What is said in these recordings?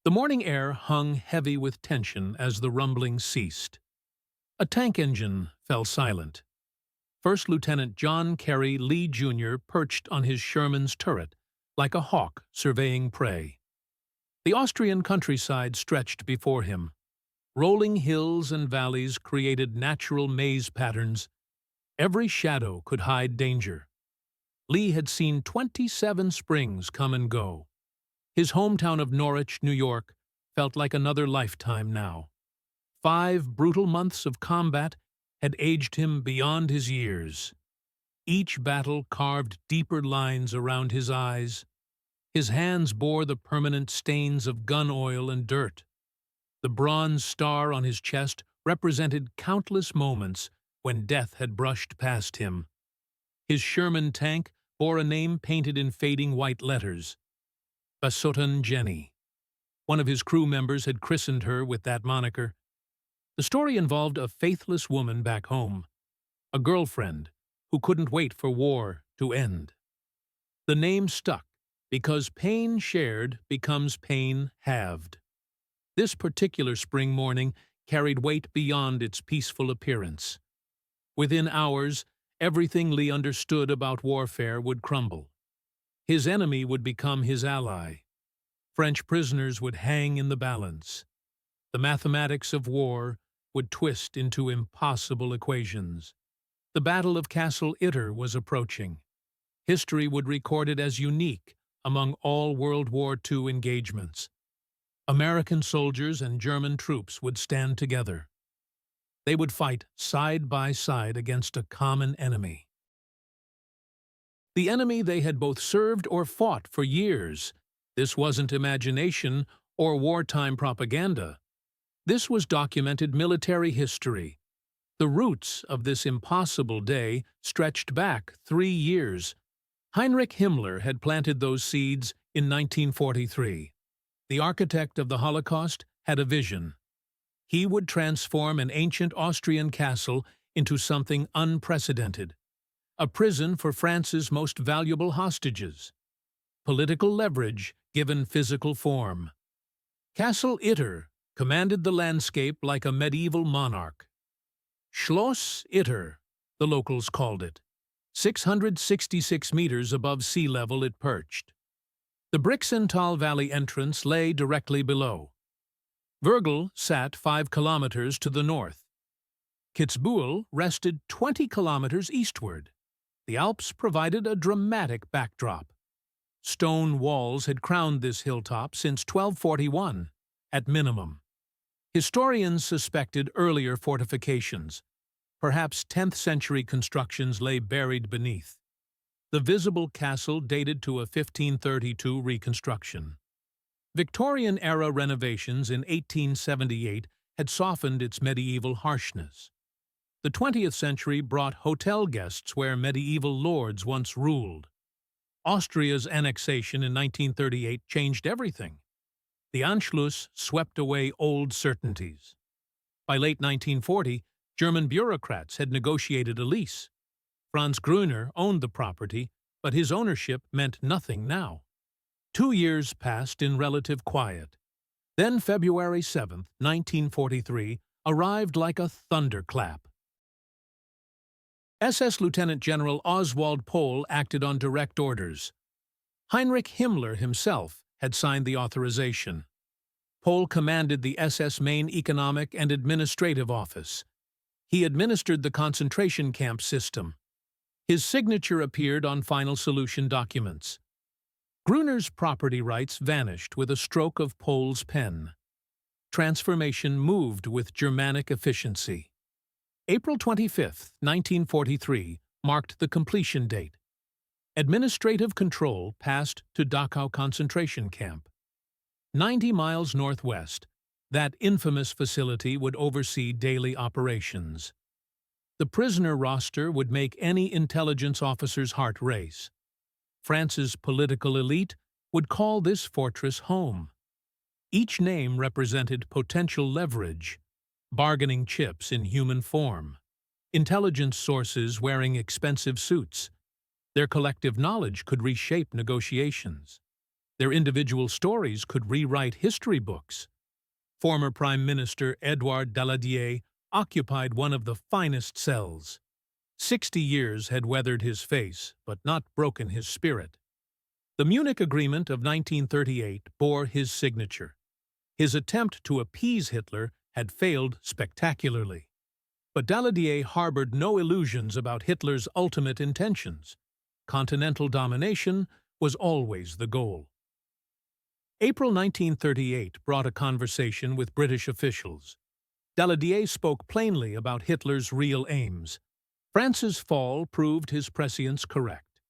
The morning air hung heavy with tension as the rumbling ceased. A tank engine fell silent. First Lieutenant John Kerry Lee, Jr. perched on his Sherman's turret, like a hawk surveying prey. The Austrian countryside stretched before him. Rolling hills and valleys created natural maze patterns. Every shadow could hide danger. Lee had seen 27 springs come and go. His hometown of Norwich, New York, felt like another lifetime now. 5 brutal months of combat had aged him beyond his years. Each battle carved deeper lines around his eyes. His hands bore the permanent stains of gun oil and dirt. The bronze star on his chest represented countless moments when death had brushed past him. His Sherman tank bore a name painted in fading white letters: Devastation Jenny. One of his crew members had christened her with that moniker. The story involved a faithless woman back home, a girlfriend who couldn't wait for war to end. The name stuck because pain shared becomes pain halved. This particular spring morning carried weight beyond its peaceful appearance. Within hours, everything Lee understood about warfare would crumble. His enemy would become his ally. French prisoners would hang in the balance. The mathematics of war would twist into impossible equations. The Battle of Castle Itter was approaching. History would record it as unique among all World War II engagements. American soldiers and German troops would stand together. They would fight side by side against a common enemy. The enemy they had both served or fought for years. This wasn't imagination or wartime propaganda. This was documented military history. The roots of this impossible day stretched back 3 years. Heinrich Himmler had planted those seeds in 1943. The architect of the Holocaust had a vision. He would transform an ancient Austrian castle into something unprecedented. A prison for France's most valuable hostages. Political leverage given physical form. Castle Itter commanded the landscape like a medieval monarch. Schloss Itter, the locals called it. 666 meters above sea level it perched. The Brixental Valley entrance lay directly below. Virgil sat 5 kilometers to the north. Kitzbühel rested 20 kilometers eastward. The Alps provided a dramatic backdrop. Stone walls had crowned this hilltop since 1241, at minimum. Historians suspected earlier fortifications. Perhaps 10th-century constructions lay buried beneath. The visible castle dated to a 1532 reconstruction. Victorian-era renovations in 1878 had softened its medieval harshness. The 20th century brought hotel guests where medieval lords once ruled. Austria's annexation in 1938 changed everything. The Anschluss swept away old certainties. By late 1940, German bureaucrats had negotiated a lease. Franz Gruner owned the property, but his ownership meant nothing now. 2 years passed in relative quiet. Then February 7, 1943, arrived like a thunderclap. SS Lieutenant General Oswald Pohl acted on direct orders. Heinrich Himmler himself had signed the authorization. Pohl commanded the SS main economic and administrative office. He administered the concentration camp system. His signature appeared on final solution documents. Gruner's property rights vanished with a stroke of Pohl's pen. Transformation moved with Germanic efficiency. April 25, 1943, marked the completion date. Administrative control passed to Dachau concentration camp. 90 miles northwest, that infamous facility would oversee daily operations. The prisoner roster would make any intelligence officer's heart race. France's political elite would call this fortress home. Each name represented potential leverage, bargaining chips in human form, intelligence sources wearing expensive suits. Their collective knowledge could reshape negotiations. Their individual stories could rewrite history books. Former Prime Minister Édouard Daladier occupied one of the finest cells. 60 years had weathered his face, but not broken his spirit. The Munich Agreement of 1938 bore his signature. His attempt to appease Hitler had failed spectacularly. But Daladier harbored no illusions about Hitler's ultimate intentions. Continental domination was always the goal. April 1938 brought a conversation with British officials. Daladier spoke plainly about Hitler's real aims. France's fall proved his prescience correct.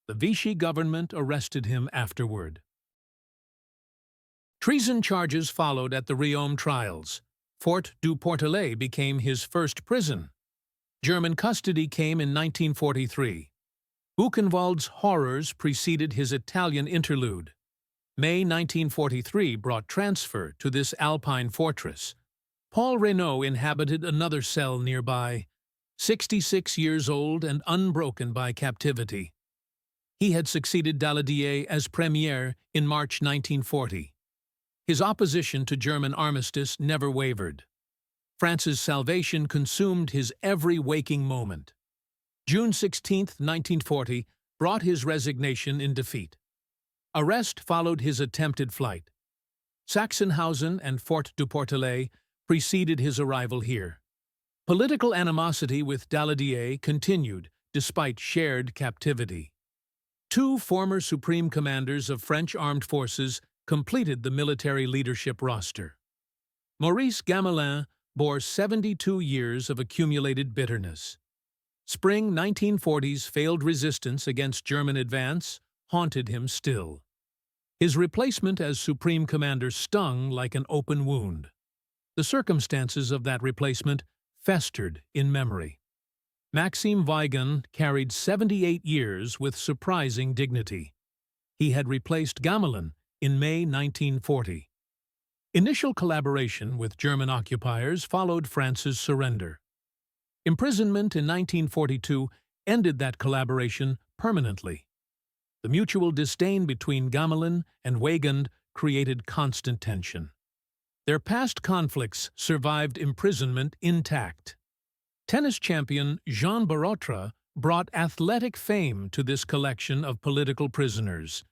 The Vichy government arrested him afterward. Treason charges followed at the Riom trials. Fort du Portelet became his first prison. German custody came in 1943. Buchenwald's horrors preceded his Italian interlude. May 1943 brought transfer to this Alpine fortress. Paul Reynaud inhabited another cell nearby, 66 years old and unbroken by captivity. He had succeeded Daladier as premier in March 1940. His opposition to German armistice never wavered. France's salvation consumed his every waking moment. June 16, 1940, brought his resignation in defeat. Arrest followed his attempted flight. Sachsenhausen and Fort du Portelet preceded his arrival here. Political animosity with Daladier continued despite shared captivity. Two former supreme commanders of French armed forces completed the military leadership roster. Maurice Gamelin bore 72 years of accumulated bitterness. Spring 1940's failed resistance against German advance haunted him still. His replacement as Supreme Commander stung like an open wound. The circumstances of that replacement festered in memory. Maxime Weygand carried 78 years with surprising dignity. He had replaced Gamelin in May 1940. Initial collaboration with German occupiers followed France's surrender. Imprisonment in 1942 ended that collaboration permanently. The mutual disdain between Gamelin and Weygand created constant tension. Their past conflicts survived imprisonment intact. Tennis champion Jean Barotra brought athletic fame to this collection of political prisoners.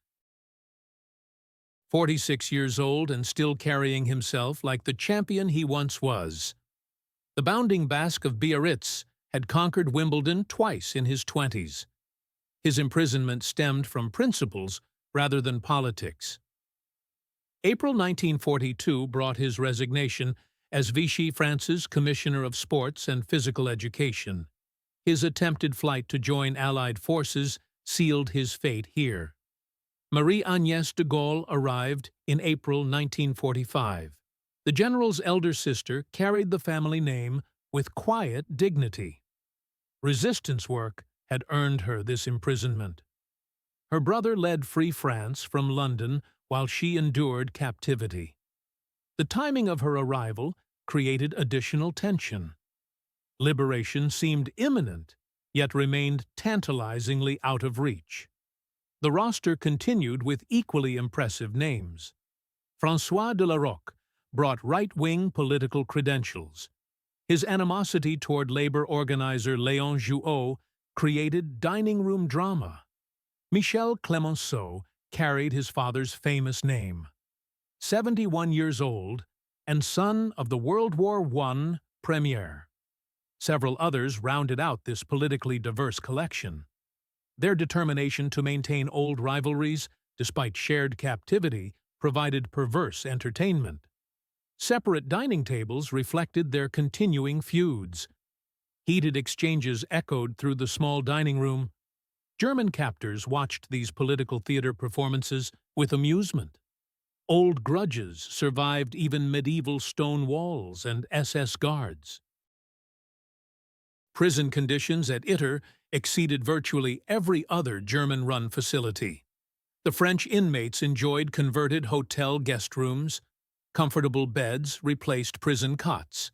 46 years old and still carrying himself like the champion he once was. The bounding Basque of Biarritz had conquered Wimbledon twice in his 20s. His imprisonment stemmed from principles rather than politics. April 1942 brought his resignation as Vichy France's Commissioner of Sports and Physical Education. His attempted flight to join Allied forces sealed his fate here. Marie-Agnès de Gaulle arrived in April 1945. The general's elder sister carried the family name with quiet dignity. Resistance work had earned her this imprisonment. Her brother led Free France from London while she endured captivity. The timing of her arrival created additional tension. Liberation seemed imminent, yet remained tantalizingly out of reach. The roster continued with equally impressive names. François de la Roque brought right-wing political credentials. His animosity toward labor organizer Léon Jouot created dining room drama. Michel Clemenceau carried his father's famous name. 71 years old and son of the World War I premier. Several others rounded out this politically diverse collection. Their determination to maintain old rivalries, despite shared captivity, provided perverse entertainment. Separate dining tables reflected their continuing feuds. Heated exchanges echoed through the small dining room. German captors watched these political theater performances with amusement. Old grudges survived even medieval stone walls and SS guards. Prison conditions at Itter exceeded virtually every other German-run facility. The French inmates enjoyed converted hotel guest rooms. Comfortable beds replaced prison cots.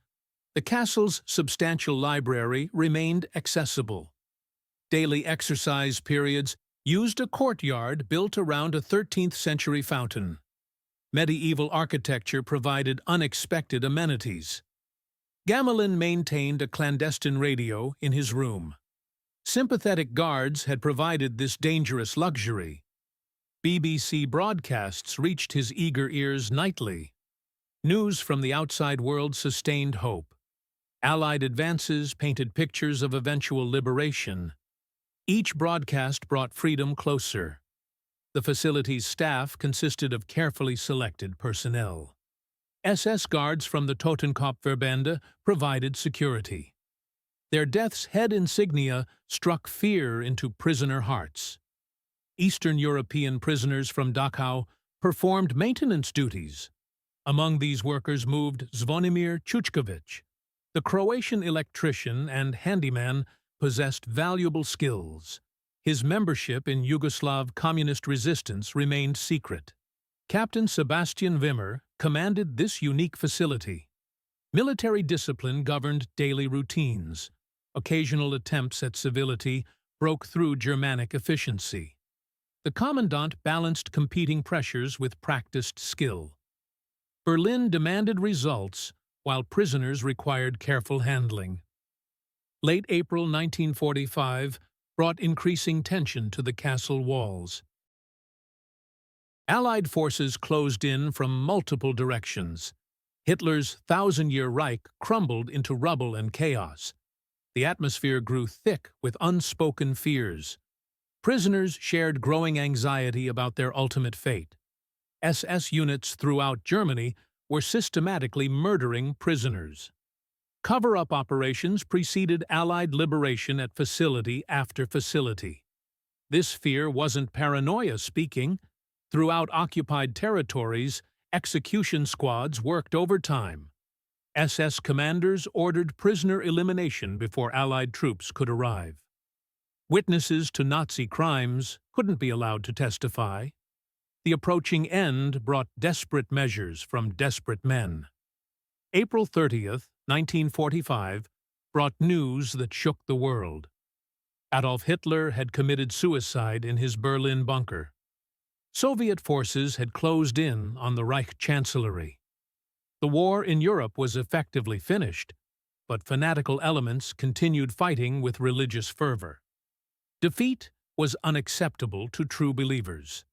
The castle's substantial library remained accessible. Daily exercise periods used a courtyard built around a 13th-century fountain. Medieval architecture provided unexpected amenities. Gamelin maintained a clandestine radio in his room. Sympathetic guards had provided this dangerous luxury. BBC broadcasts reached his eager ears nightly. News from the outside world sustained hope. Allied advances painted pictures of eventual liberation. Each broadcast brought freedom closer. The facility's staff consisted of carefully selected personnel. SS guards from the Totenkopfverbände provided security. Their death's head insignia struck fear into prisoner hearts. Eastern European prisoners from Dachau performed maintenance duties. Among these workers moved Zvonimir Chuchkovic. The Croatian electrician and handyman possessed valuable skills. His membership in Yugoslav communist resistance remained secret. Captain Sebastian Wimmer commanded this unique facility. Military discipline governed daily routines. Occasional attempts at civility broke through Germanic efficiency. The commandant balanced competing pressures with practiced skill. Berlin demanded results, while prisoners required careful handling. Late April 1945 brought increasing tension to the castle walls. Allied forces closed in from multiple directions. Hitler's thousand-year Reich crumbled into rubble and chaos. The atmosphere grew thick with unspoken fears. Prisoners shared growing anxiety about their ultimate fate. SS units throughout Germany were systematically murdering prisoners. Cover-up operations preceded Allied liberation at facility after facility. This fear wasn't paranoia speaking. Throughout occupied territories, execution squads worked overtime. SS commanders ordered prisoner elimination before Allied troops could arrive. Witnesses to Nazi crimes couldn't be allowed to testify. The approaching end brought desperate measures from desperate men. April 30th, 1945, brought news that shook the world. Adolf Hitler had committed suicide in his Berlin bunker. Soviet forces had closed in on the Reich Chancellery. The war in Europe was effectively finished, but fanatical elements continued fighting with religious fervor. Defeat was unacceptable to true believers.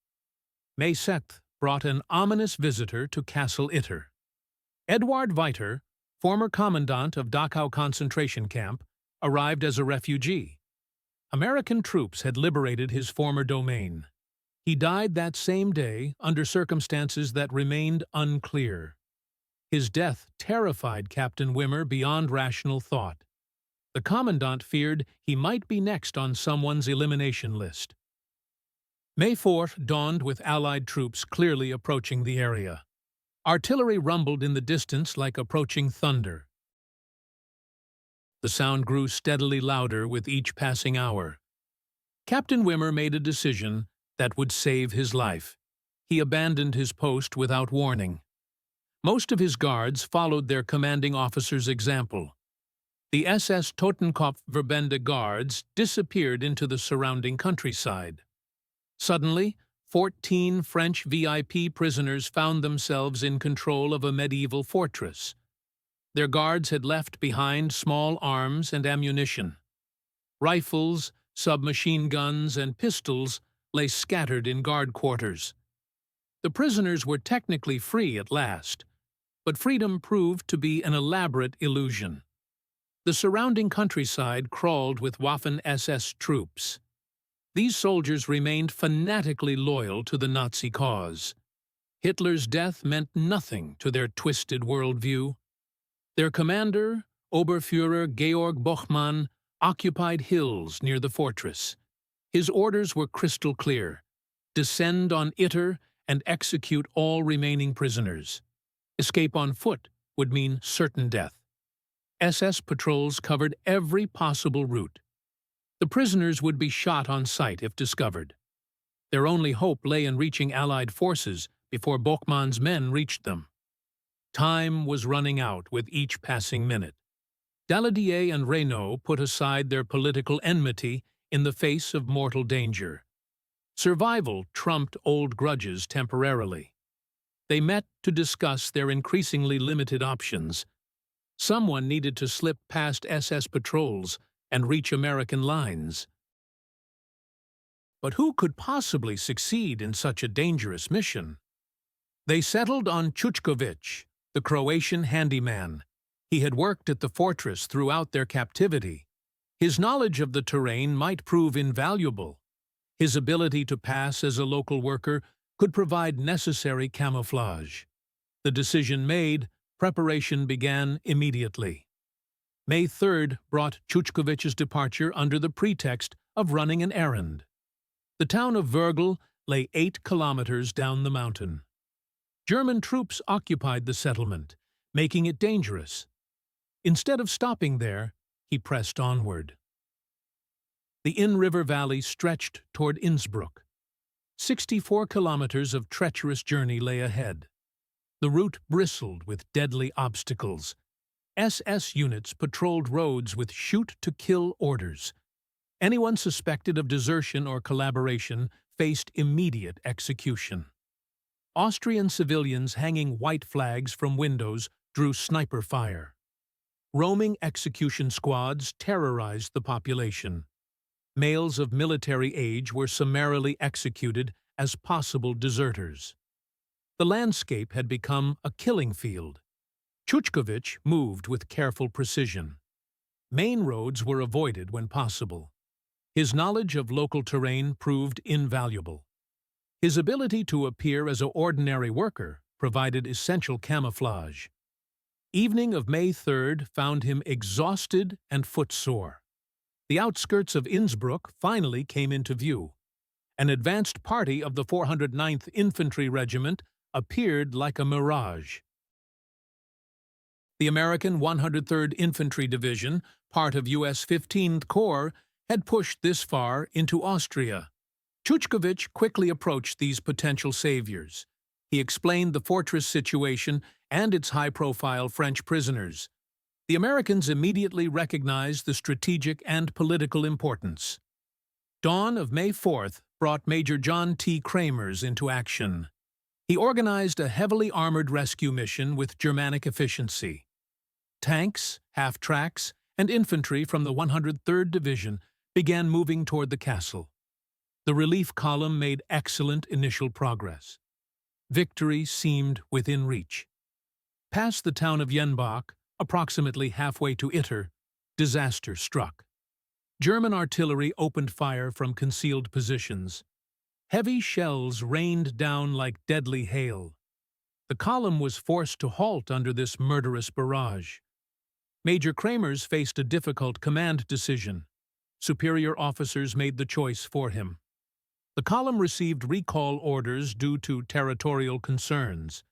May 6th brought an ominous visitor to Castle Itter. Eduard Weiter, former commandant of Dachau concentration camp, arrived as a refugee. American troops had liberated his former domain. He died that same day under circumstances that remained unclear. His death terrified Captain Wimmer beyond rational thought. The commandant feared he might be next on someone's elimination list. May 4th dawned with Allied troops clearly approaching the area. Artillery rumbled in the distance like approaching thunder. The sound grew steadily louder with each passing hour. Captain Wimmer made a decision that would save his life. He abandoned his post without warning. Most of his guards followed their commanding officer's example. The SS Totenkopfverbände guards disappeared into the surrounding countryside. Suddenly, 14 French VIP prisoners found themselves in control of a medieval fortress. Their guards had left behind small arms and ammunition. Rifles, submachine guns, and pistols lay scattered in guard quarters. The prisoners were technically free at last, but freedom proved to be an elaborate illusion. The surrounding countryside crawled with Waffen-SS troops. These soldiers remained fanatically loyal to the Nazi cause. Hitler's death meant nothing to their twisted worldview. Their commander, Oberführer Georg Bochmann, occupied hills near the fortress. His orders were crystal clear: descend on Itter and execute all remaining prisoners. Escape on foot would mean certain death. SS patrols covered every possible route. The prisoners would be shot on sight if discovered. Their only hope lay in reaching Allied forces before Bochmann's men reached them. Time was running out with each passing minute. Daladier and Reynaud put aside their political enmity in the face of mortal danger. Survival trumped old grudges temporarily. They met to discuss their increasingly limited options. Someone needed to slip past SS patrols and reach American lines. But who could possibly succeed in such a dangerous mission? They settled on Chuchkovic, the Croatian handyman. He had worked at the fortress throughout their captivity. His knowledge of the terrain might prove invaluable. His ability to pass as a local worker could provide necessary camouflage. The decision made, preparation began immediately. May 3rd brought Chuchkovic's departure under the pretext of running an errand. The town of Vergel lay 8 kilometers down the mountain. German troops occupied the settlement, making it dangerous. Instead of stopping there, he pressed onward. The in-river valley stretched toward Innsbruck. 64 kilometers of treacherous journey lay ahead. The route bristled with deadly obstacles. SS units patrolled roads with shoot-to-kill orders. Anyone suspected of desertion or collaboration faced immediate execution. Austrian civilians hanging white flags from windows drew sniper fire. Roaming execution squads terrorized the population. Males of military age were summarily executed as possible deserters. The landscape had become a killing field. Chuchkovic moved with careful precision. Main roads were avoided when possible. His knowledge of local terrain proved invaluable. His ability to appear as an ordinary worker provided essential camouflage. Evening of May 3rd found him exhausted and footsore. The outskirts of Innsbruck finally came into view. An advanced party of the 409th Infantry Regiment appeared like a mirage. The American 103rd Infantry Division, part of U.S. 15th Corps, had pushed this far into Austria. Chuchkovic quickly approached these potential saviors. He explained the fortress situation and its high-profile French prisoners. The Americans immediately recognized the strategic and political importance. Dawn of May 4th brought Major John T. Kramers into action. He organized a heavily armored rescue mission with Germanic efficiency. Tanks, half-tracks, and infantry from the 103rd Division began moving toward the castle. The relief column made excellent initial progress. Victory seemed within reach. Past the town of Jenbach, approximately halfway to Itter, disaster struck. German artillery opened fire from concealed positions. Heavy shells rained down like deadly hail. The column was forced to halt under this murderous barrage. Major Kramers faced a difficult command decision. Superior officers made the choice for him. The column received recall orders due to territorial concerns.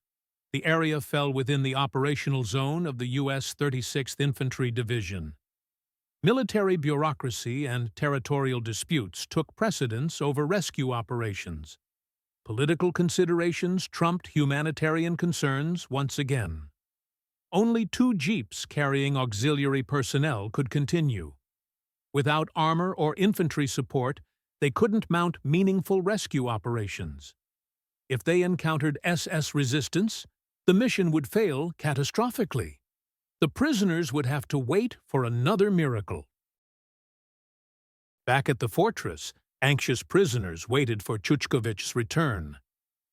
The area fell within the operational zone of the U.S. 36th Infantry Division. Military bureaucracy and territorial disputes took precedence over rescue operations. Political considerations trumped humanitarian concerns once again. Only 2 jeeps carrying auxiliary personnel could continue. Without armor or infantry support, they couldn't mount meaningful rescue operations. If they encountered SS resistance, the mission would fail catastrophically. The prisoners would have to wait for another miracle. Back at the fortress, anxious prisoners waited for Chuchkovic's return.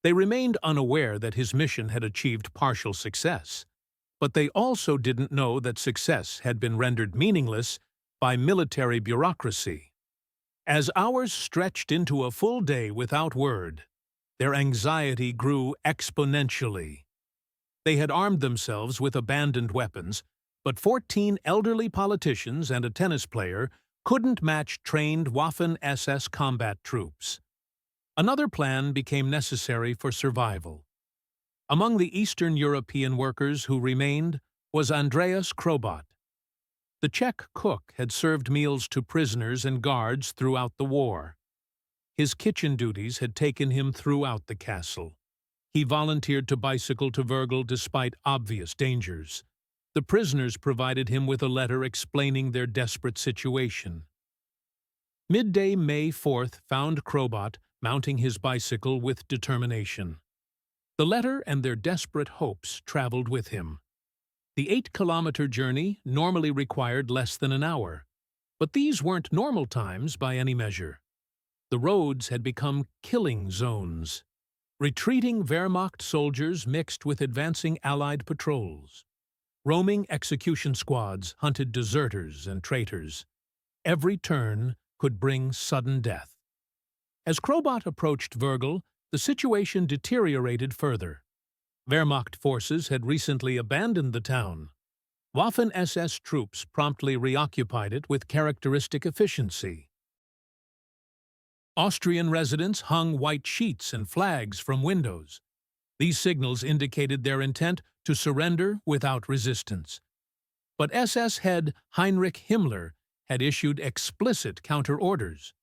They remained unaware that his mission had achieved partial success, but they also didn't know that success had been rendered meaningless by military bureaucracy. As hours stretched into a full day without word, their anxiety grew exponentially. They had armed themselves with abandoned weapons, but 14 elderly politicians and a tennis player couldn't match trained Waffen-SS combat troops. Another plan became necessary for survival. Among the Eastern European workers who remained was Andreas Krobot. The Czech cook had served meals to prisoners and guards throughout the war. His kitchen duties had taken him throughout the castle. He volunteered to bicycle to Vergel despite obvious dangers. The prisoners provided him with a letter explaining their desperate situation. Midday May 4th found Krobot mounting his bicycle with determination. The letter and their desperate hopes traveled with him. The 8-kilometer journey normally required less than an hour, but these weren't normal times by any measure. The roads had become killing zones. Retreating Wehrmacht soldiers mixed with advancing Allied patrols. Roaming execution squads hunted deserters and traitors. Every turn could bring sudden death. As Krobot approached Wörgl, the situation deteriorated further. Wehrmacht forces had recently abandoned the town. Waffen-SS troops promptly reoccupied it with characteristic efficiency. Austrian residents hung white sheets and flags from windows. These signals indicated their intent to surrender without resistance. But SS head Heinrich Himmler had issued explicit counter-orders.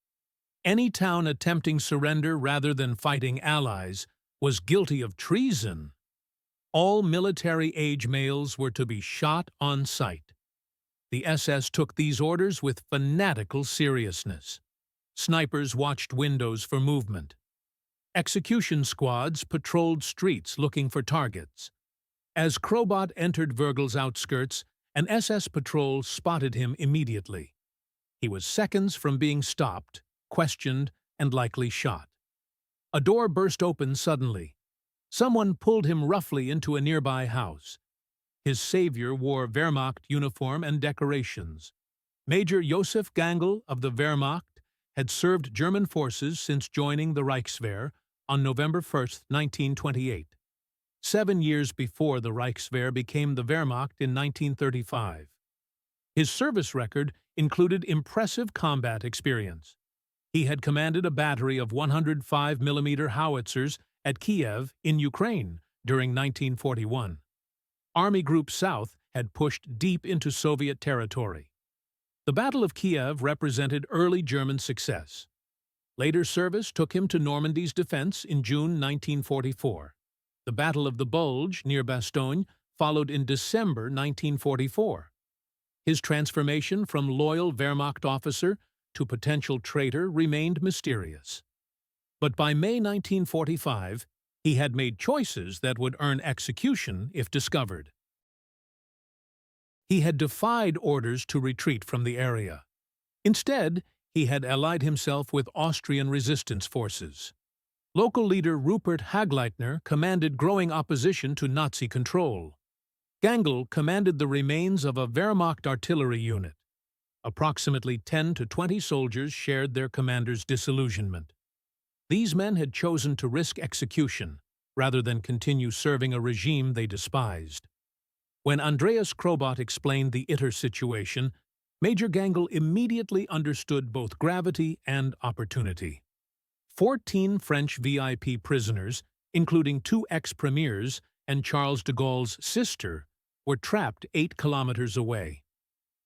Any town attempting surrender rather than fighting allies was guilty of treason. All military-age males were to be shot on sight. The SS took these orders with fanatical seriousness. Snipers watched windows for movement. Execution squads patrolled streets looking for targets. As Krobot entered Wörgl's outskirts, an SS patrol spotted him immediately. He was seconds from being stopped, questioned, and likely shot. A door burst open suddenly. Someone pulled him roughly into a nearby house. His savior wore Wehrmacht uniform and decorations. Major Josef Gangl of the Wehrmacht had served German forces since joining the Reichswehr on November 1, 1928. 7 years before the Reichswehr became the Wehrmacht in 1935. His service record included impressive combat experience. He had commanded a battery of 105mm howitzers at Kiev in Ukraine during 1941. Army Group South had pushed deep into Soviet territory. The Battle of Kiev represented early German success. Later service took him to Normandy's defense in June 1944. The Battle of the Bulge near Bastogne followed in December 1944. His transformation from loyal Wehrmacht officer to potential traitor remained mysterious. But by May 1945, he had made choices that would earn execution if discovered. He had defied orders to retreat from the area. Instead, he had allied himself with Austrian resistance forces. Local leader Rupert Hagleitner commanded growing opposition to Nazi control. Gangl commanded the remains of a Wehrmacht artillery unit. Approximately 10 to 20 soldiers shared their commander's disillusionment. These men had chosen to risk execution rather than continue serving a regime they despised. When Andreas Krobot explained the ITER situation, Major Gangl immediately understood both gravity and opportunity. 14 French VIP prisoners, including 2 ex-premiers and Charles de Gaulle's sister, were trapped 8 kilometers away.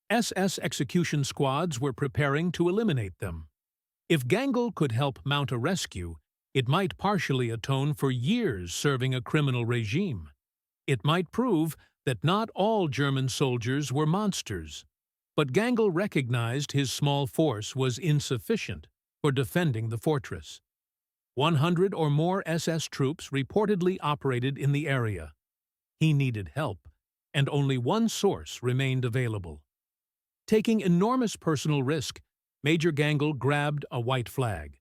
SS execution squads were preparing to eliminate them. If Gangl could help mount a rescue, it might partially atone for years serving a criminal regime. It might prove that not all German soldiers were monsters, but Gangl recognized his small force was insufficient for defending the fortress. 100 or more SS troops reportedly operated in the area. He needed help, and only one source remained available. Taking enormous personal risk, Major Gangl grabbed a white flag.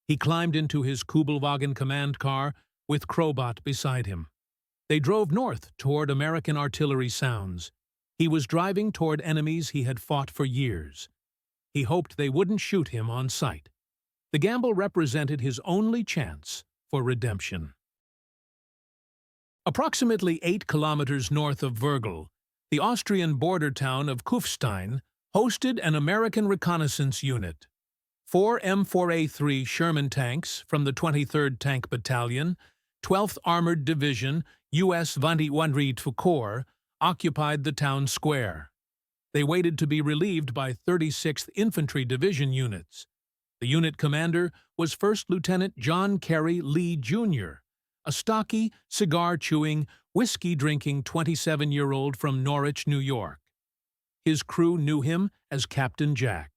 He climbed into his Kubelwagen command car with Krobot beside him. They drove north toward American artillery sounds. He was driving toward enemies he had fought for years. He hoped they wouldn't shoot him on sight. The gamble represented his only chance for redemption. Approximately 8 kilometers north of Wörgl, the Austrian border town of Kufstein hosted an American reconnaissance unit. 4 M4A3 Sherman tanks from the 23rd Tank Battalion, 12th Armored Division, U.S. 21st Corps, occupied the town square. They waited to be relieved by 36th Infantry Division units. The unit commander was First Lieutenant John Kerry Lee, Jr., a stocky, cigar-chewing, whiskey-drinking 27-year-old from Norwich, New York. His crew knew him as Captain Jack.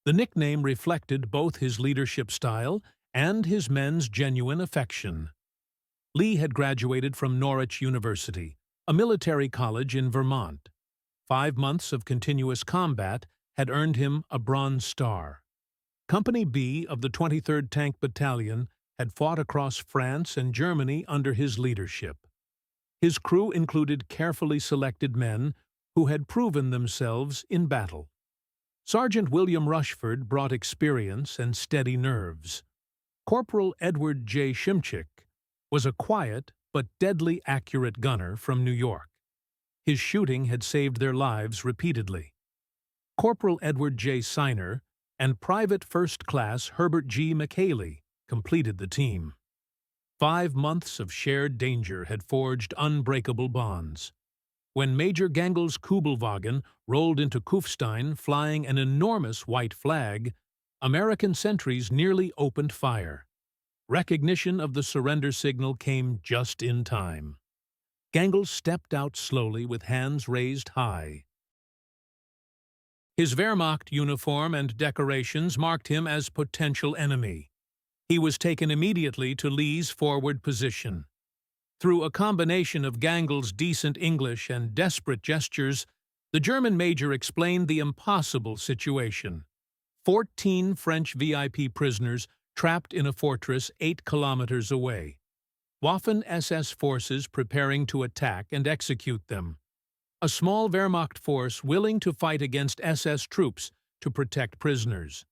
The nickname reflected both his leadership style and his men's genuine affection. Lee had graduated from Norwich University, a military college in Vermont. 5 months of continuous combat had earned him a Bronze Star. Company B of the 23rd Tank Battalion had fought across France and Germany under his leadership. His crew included carefully selected men who had proven themselves in battle. Sergeant William Rushford brought experience and steady nerves. Corporal Edward J. Shimchick was a quiet but deadly accurate gunner from New York. His shooting had saved their lives repeatedly. Corporal Edward J. Siner and Private First Class Herbert G. McHaley completed the team. 5 months of shared danger had forged unbreakable bonds. When Major Gangel's Kubelwagen rolled into Kufstein flying an enormous white flag, American sentries nearly opened fire. Recognition of the surrender signal came just in time. Gangel stepped out slowly with hands raised high. His Wehrmacht uniform and decorations marked him as potential enemy. He was taken immediately to Lee's forward position. Through a combination of Gangel's decent English and desperate gestures, the German major explained the impossible situation. 14 French VIP prisoners trapped in a fortress 8 kilometers away. Waffen-SS forces preparing to attack and execute them. A small Wehrmacht force willing to fight against SS troops to protect prisoners.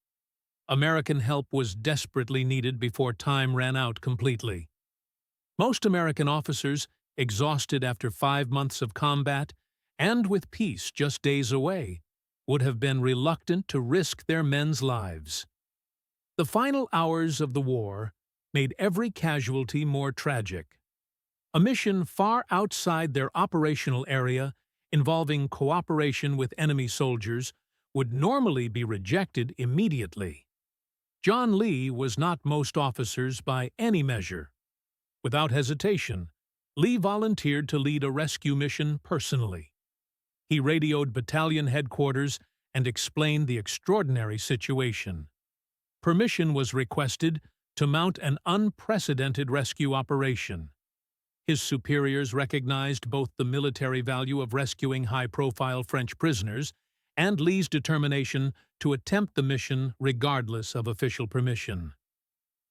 American help was desperately needed before time ran out completely. Most American officers, exhausted after 5 months of combat, and with peace just days away, would have been reluctant to risk their men's lives. The final hours of the war made every casualty more tragic. A mission far outside their operational area, involving cooperation with enemy soldiers, would normally be rejected immediately. John Lee was not most officers by any measure. Without hesitation, Lee volunteered to lead a rescue mission personally. He radioed battalion headquarters and explained the extraordinary situation. Permission was requested to mount an unprecedented rescue operation. His superiors recognized both the military value of rescuing high-profile French prisoners and Lee's determination to attempt the mission regardless of official permission.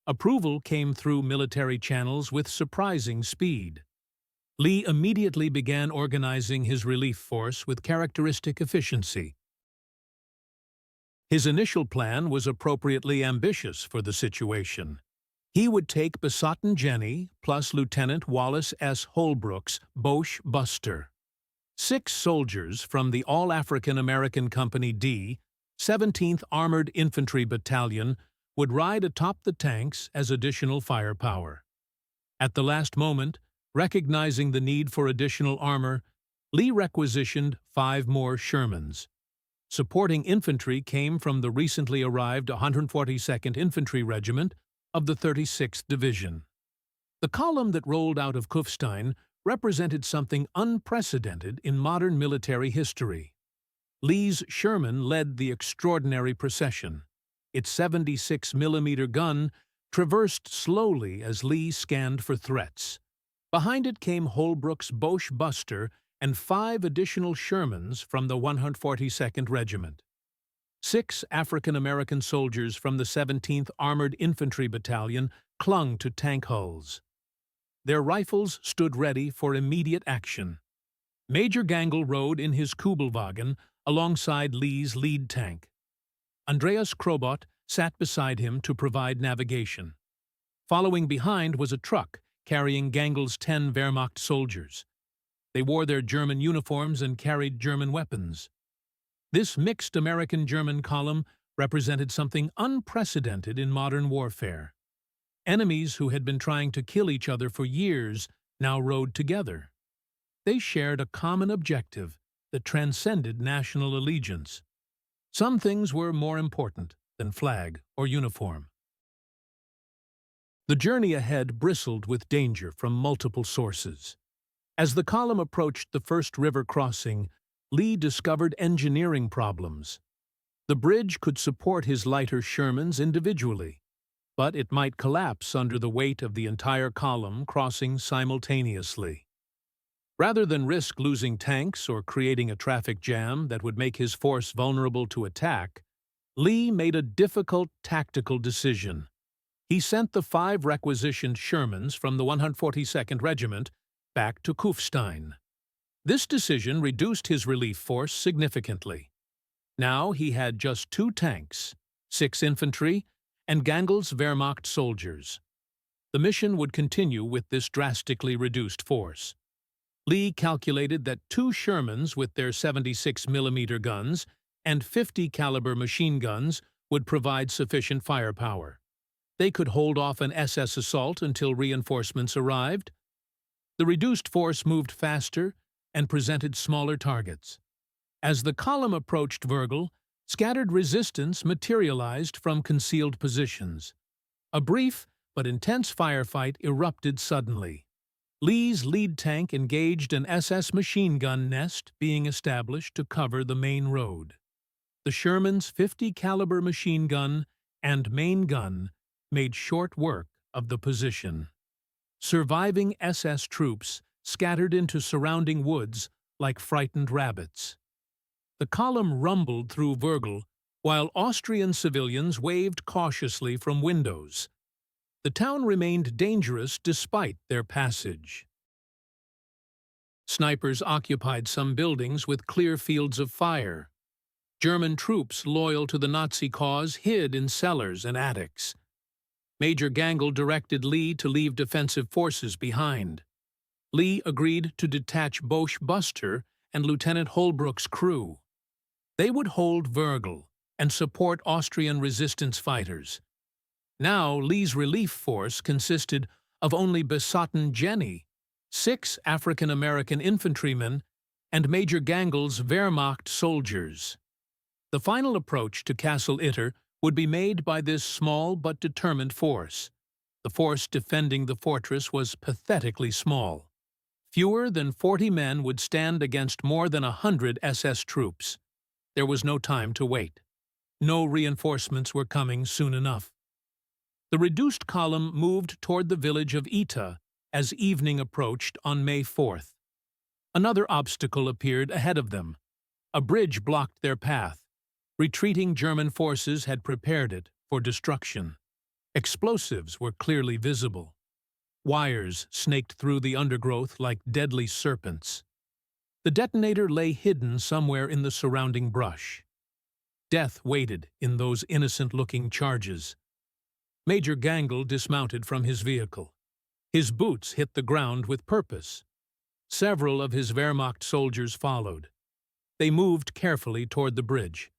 Approval came through military channels with surprising speed. Lee immediately began organizing his relief force with characteristic efficiency. His initial plan was appropriately ambitious for the situation. He would take Besotten Jenny plus Lieutenant Wallace S. Holbrook's Boche Buster. 6 soldiers from the All-African American Company D, 17th Armored Infantry Battalion would ride atop the tanks as additional firepower. At the last moment, recognizing the need for additional armor, Lee requisitioned 5 more Shermans. Supporting infantry came from the recently arrived 142nd Infantry Regiment of the 36th Division. The column that rolled out of Kufstein represented something unprecedented in modern military history. Lee's Sherman led the extraordinary procession. Its 76mm gun traversed slowly as Lee scanned for threats. Behind it came Holbrook's Boche Buster and 5 additional Shermans from the 142nd Regiment. 6 African-American soldiers from the 17th Armored Infantry Battalion clung to tank hulls. Their rifles stood ready for immediate action. Major Gangel rode in his Kubelwagen alongside Lee's lead tank. Andreas Krobot sat beside him to provide navigation. Following behind was a truck carrying Gangel's 10 Wehrmacht soldiers. They wore their German uniforms and carried German weapons. This mixed American-German column represented something unprecedented in modern warfare. Enemies who had been trying to kill each other for years now rode together. They shared a common objective that transcended national allegiance. Some things were more important than flag or uniform. The journey ahead bristled with danger from multiple sources. As the column approached the first river crossing, Lee discovered engineering problems. The bridge could support his lighter Shermans individually. but it might collapse under the weight of the entire column crossing simultaneously. Rather than risk losing tanks or creating a traffic jam that would make his force vulnerable to attack, Lee made a difficult tactical decision. He sent the 5 requisitioned Shermans from the 142nd Regiment back to Kufstein. This decision reduced his relief force significantly. Now he had just 2 tanks, 6 infantry, and Gangel's Wehrmacht soldiers. The mission would continue with this drastically reduced force. Lee calculated that 2 Shermans with their 76mm guns and 50-caliber machine guns would provide sufficient firepower. They could hold off an SS assault until reinforcements arrived. The reduced force moved faster and presented smaller targets. As the column approached Vergel, scattered resistance materialized from concealed positions. A brief but intense firefight erupted suddenly. Lee's lead tank engaged an SS machine gun nest being established to cover the main road. The Sherman's 50-caliber machine gun and main gun made short work of the position. Surviving SS troops scattered into surrounding woods like frightened rabbits. The column rumbled through Vergel, while Austrian civilians waved cautiously from windows. The town remained dangerous despite their passage. Snipers occupied some buildings with clear fields of fire. German troops loyal to the Nazi cause hid in cellars and attics. Major Gangel directed Lee to leave defensive forces behind. Lee agreed to detach Bosch Buster and Lieutenant Holbrook's crew. They would hold Vergel and support Austrian resistance fighters. Now Lee's relief force consisted of only Besotten Jenny, 6 African-American infantrymen, and Major Gangel's Wehrmacht soldiers. The final approach to Castle Itter would be made by this small but determined force. The force defending the fortress was pathetically small. Fewer than 40 men would stand against more than 100 SS troops. There was no time to wait. No reinforcements were coming soon enough. The reduced column moved toward the village of Ita as evening approached on May 4th. Another obstacle appeared ahead of them. A bridge blocked their path. Retreating German forces had prepared it for destruction. Explosives were clearly visible. Wires snaked through the undergrowth like deadly serpents. The detonator lay hidden somewhere in the surrounding brush. Death waited in those innocent-looking charges. Major Gangel dismounted from his vehicle. His boots hit the ground with purpose. Several of his Wehrmacht soldiers followed. They moved carefully toward the bridge.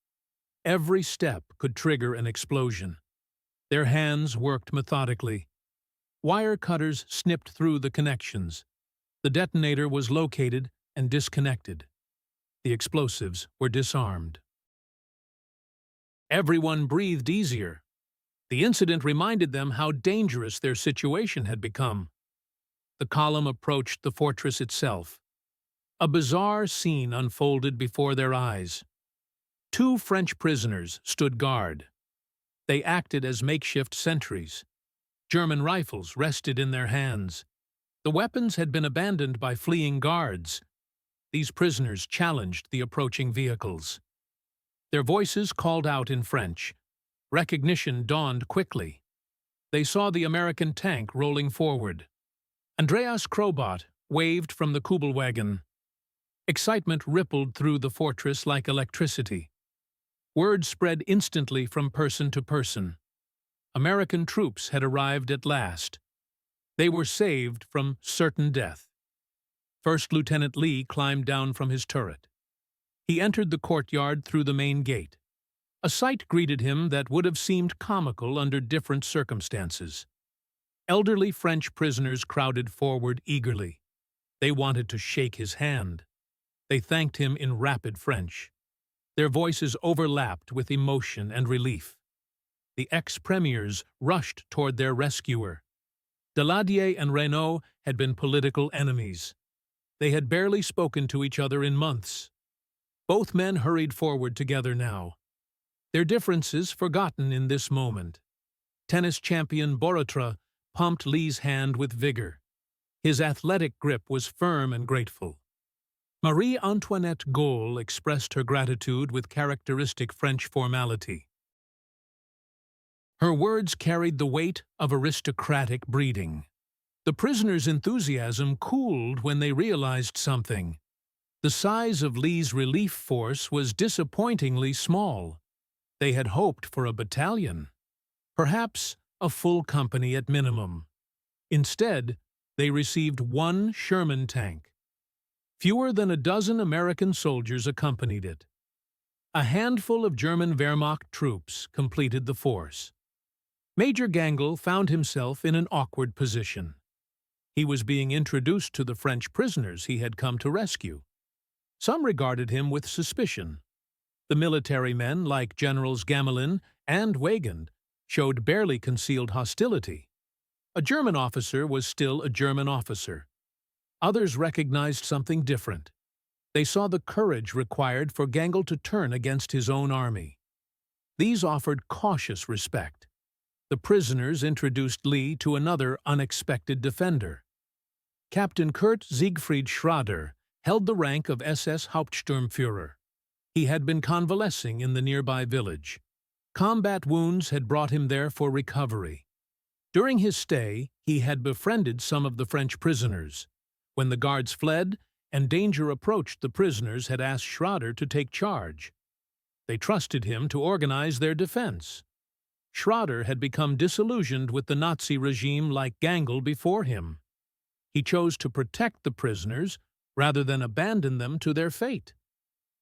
Every step could trigger an explosion. Their hands worked methodically. Wire cutters snipped through the connections. The detonator was located and disconnected. The explosives were disarmed. Everyone breathed easier. The incident reminded them how dangerous their situation had become. The column approached the fortress itself. A bizarre scene unfolded before their eyes. 2 French prisoners stood guard. They acted as makeshift sentries. German rifles rested in their hands. The weapons had been abandoned by fleeing guards. These prisoners challenged the approaching vehicles. Their voices called out in French. Recognition dawned quickly. They saw the American tank rolling forward. Andreas Krobot waved from the Kubelwagen. Excitement rippled through the fortress like electricity. Word spread instantly from person to person. American troops had arrived at last. They were saved from certain death. First Lieutenant Lee climbed down from his turret. He entered the courtyard through the main gate. A sight greeted him that would have seemed comical under different circumstances. Elderly French prisoners crowded forward eagerly. They wanted to shake his hand. They thanked him in rapid French. Their voices overlapped with emotion and relief. The ex-premiers rushed toward their rescuer. Daladier and Renault had been political enemies. They had barely spoken to each other in months. Both men hurried forward together now, their differences forgotten in this moment. tennis champion Borotra pumped Lee's hand with vigor. His athletic grip was firm and grateful. Marie Antoinette Gaulle expressed her gratitude with characteristic French formality. Her words carried the weight of aristocratic breeding. The prisoners' enthusiasm cooled when they realized something. The size of Lee's relief force was disappointingly small. They had hoped for a battalion, perhaps a full company at minimum. Instead, they received one Sherman tank. Fewer than a dozen American soldiers accompanied it. A handful of German Wehrmacht troops completed the force. Major Gangl found himself in an awkward position. He was being introduced to the French prisoners he had come to rescue. Some regarded him with suspicion. The military men, like Generals Gamelin and Weygand, showed barely concealed hostility. A German officer was still a German officer. Others recognized something different. They saw the courage required for Gangl to turn against his own army. These offered cautious respect. The prisoners introduced Lee to another unexpected defender. Captain Kurt Siegfried Schrader held the rank of SS Hauptsturmführer. He had been convalescing in the nearby village. Combat wounds had brought him there for recovery. During his stay, he had befriended some of the French prisoners. When the guards fled and danger approached, the prisoners had asked Schrader to take charge. They trusted him to organize their defense. Schrader had become disillusioned with the Nazi regime like Gangl before him. He chose to protect the prisoners rather than abandon them to their fate.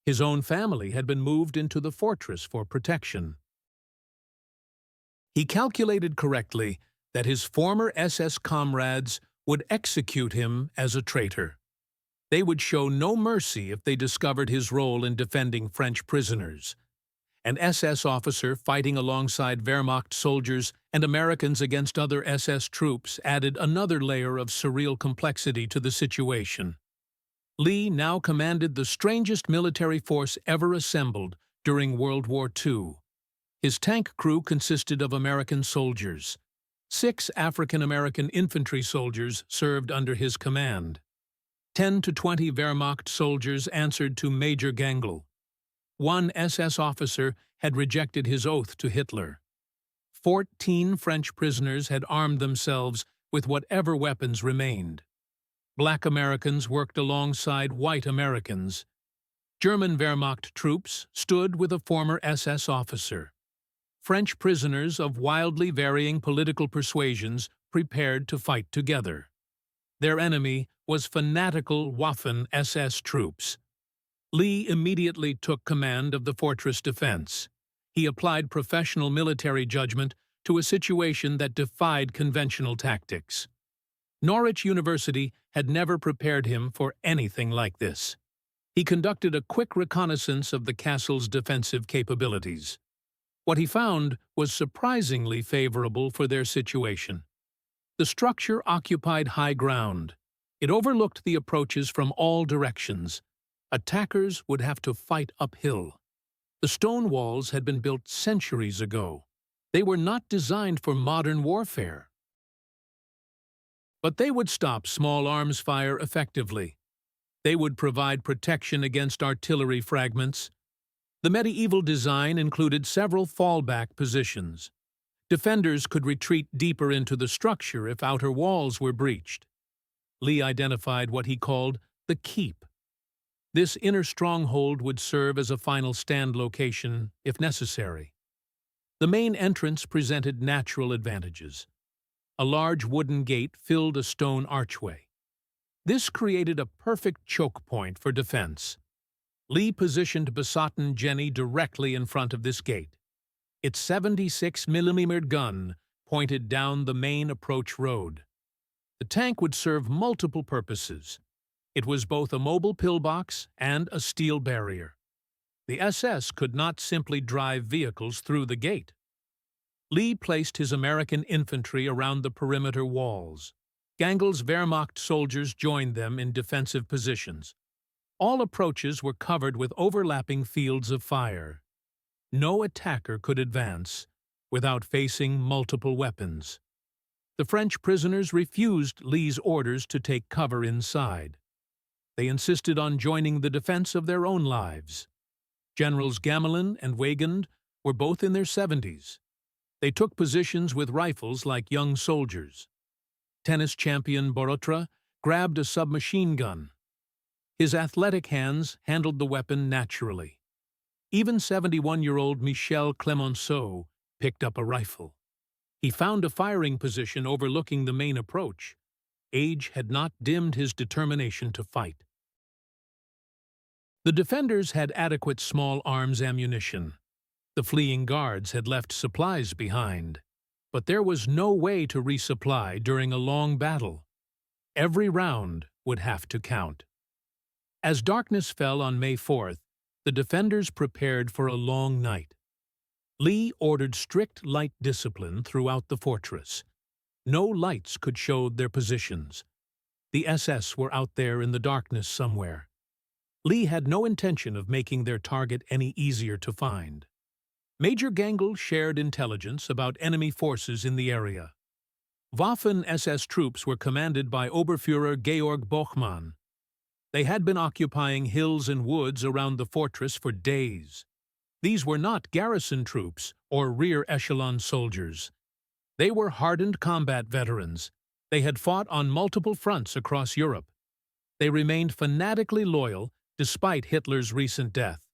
His own family had been moved into the fortress for protection. He calculated correctly that his former SS comrades would execute him as a traitor. They would show no mercy if they discovered his role in defending French prisoners. An SS officer fighting alongside Wehrmacht soldiers and Americans against other SS troops added another layer of surreal complexity to the situation. Lee now commanded the strangest military force ever assembled during World War II. His tank crew consisted of American soldiers. 6 African-American infantry soldiers served under his command. 10 to 20 Wehrmacht soldiers answered to Major Gangl. 1 SS officer had rejected his oath to Hitler. 14 French prisoners had armed themselves with whatever weapons remained. Black Americans worked alongside white Americans. German Wehrmacht troops stood with a former SS officer. French prisoners of wildly varying political persuasions prepared to fight together. Their enemy was fanatical Waffen-SS troops. Lee immediately took command of the fortress defense. He applied professional military judgment to a situation that defied conventional tactics. Norwich University had never prepared him for anything like this. He conducted a quick reconnaissance of the castle's defensive capabilities. What he found was surprisingly favorable for their situation. The structure occupied high ground. It overlooked the approaches from all directions. Attackers would have to fight uphill. The stone walls had been built centuries ago. They were not designed for modern warfare. But they would stop small arms fire effectively. They would provide protection against artillery fragments. The medieval design included several fallback positions. Defenders could retreat deeper into the structure if outer walls were breached. Lee identified what he called the keep. This inner stronghold would serve as a final stand location if necessary. The main entrance presented natural advantages. A large wooden gate filled a stone archway. This created a perfect choke point for defense. Lee positioned Besotten Jenny directly in front of this gate. Its 76mm gun pointed down the main approach road. The tank would serve multiple purposes. It was both a mobile pillbox and a steel barrier. The SS could not simply drive vehicles through the gate. Lee placed his American infantry around the perimeter walls. Gangl's Wehrmacht soldiers joined them in defensive positions. All approaches were covered with overlapping fields of fire. No attacker could advance without facing multiple weapons. The French prisoners refused Lee's orders to take cover inside. They insisted on joining the defense of their own lives. Generals Gamelin and Weygand were both in their 70s. They took positions with rifles like young soldiers. Tennis champion Borotra grabbed a submachine gun. His athletic hands handled the weapon naturally. Even 71-year-old Michel Clemenceau picked up a rifle. He found a firing position overlooking the main approach. Age had not dimmed his determination to fight. The defenders had adequate small arms ammunition. The fleeing guards had left supplies behind. But there was no way to resupply during a long battle. Every round would have to count. As darkness fell on May 4th, the defenders prepared for a long night. Lee ordered strict light discipline throughout the fortress. No lights could show their positions. The SS were out there in the darkness somewhere. Lee had no intention of making their target any easier to find. Major Gangl shared intelligence about enemy forces in the area. Waffen-SS troops were commanded by Oberfuhrer Georg Bochmann. They had been occupying hills and woods around the fortress for days. These were not garrison troops or rear echelon soldiers. They were hardened combat veterans. They had fought on multiple fronts across Europe. They remained fanatically loyal despite Hitler's recent death.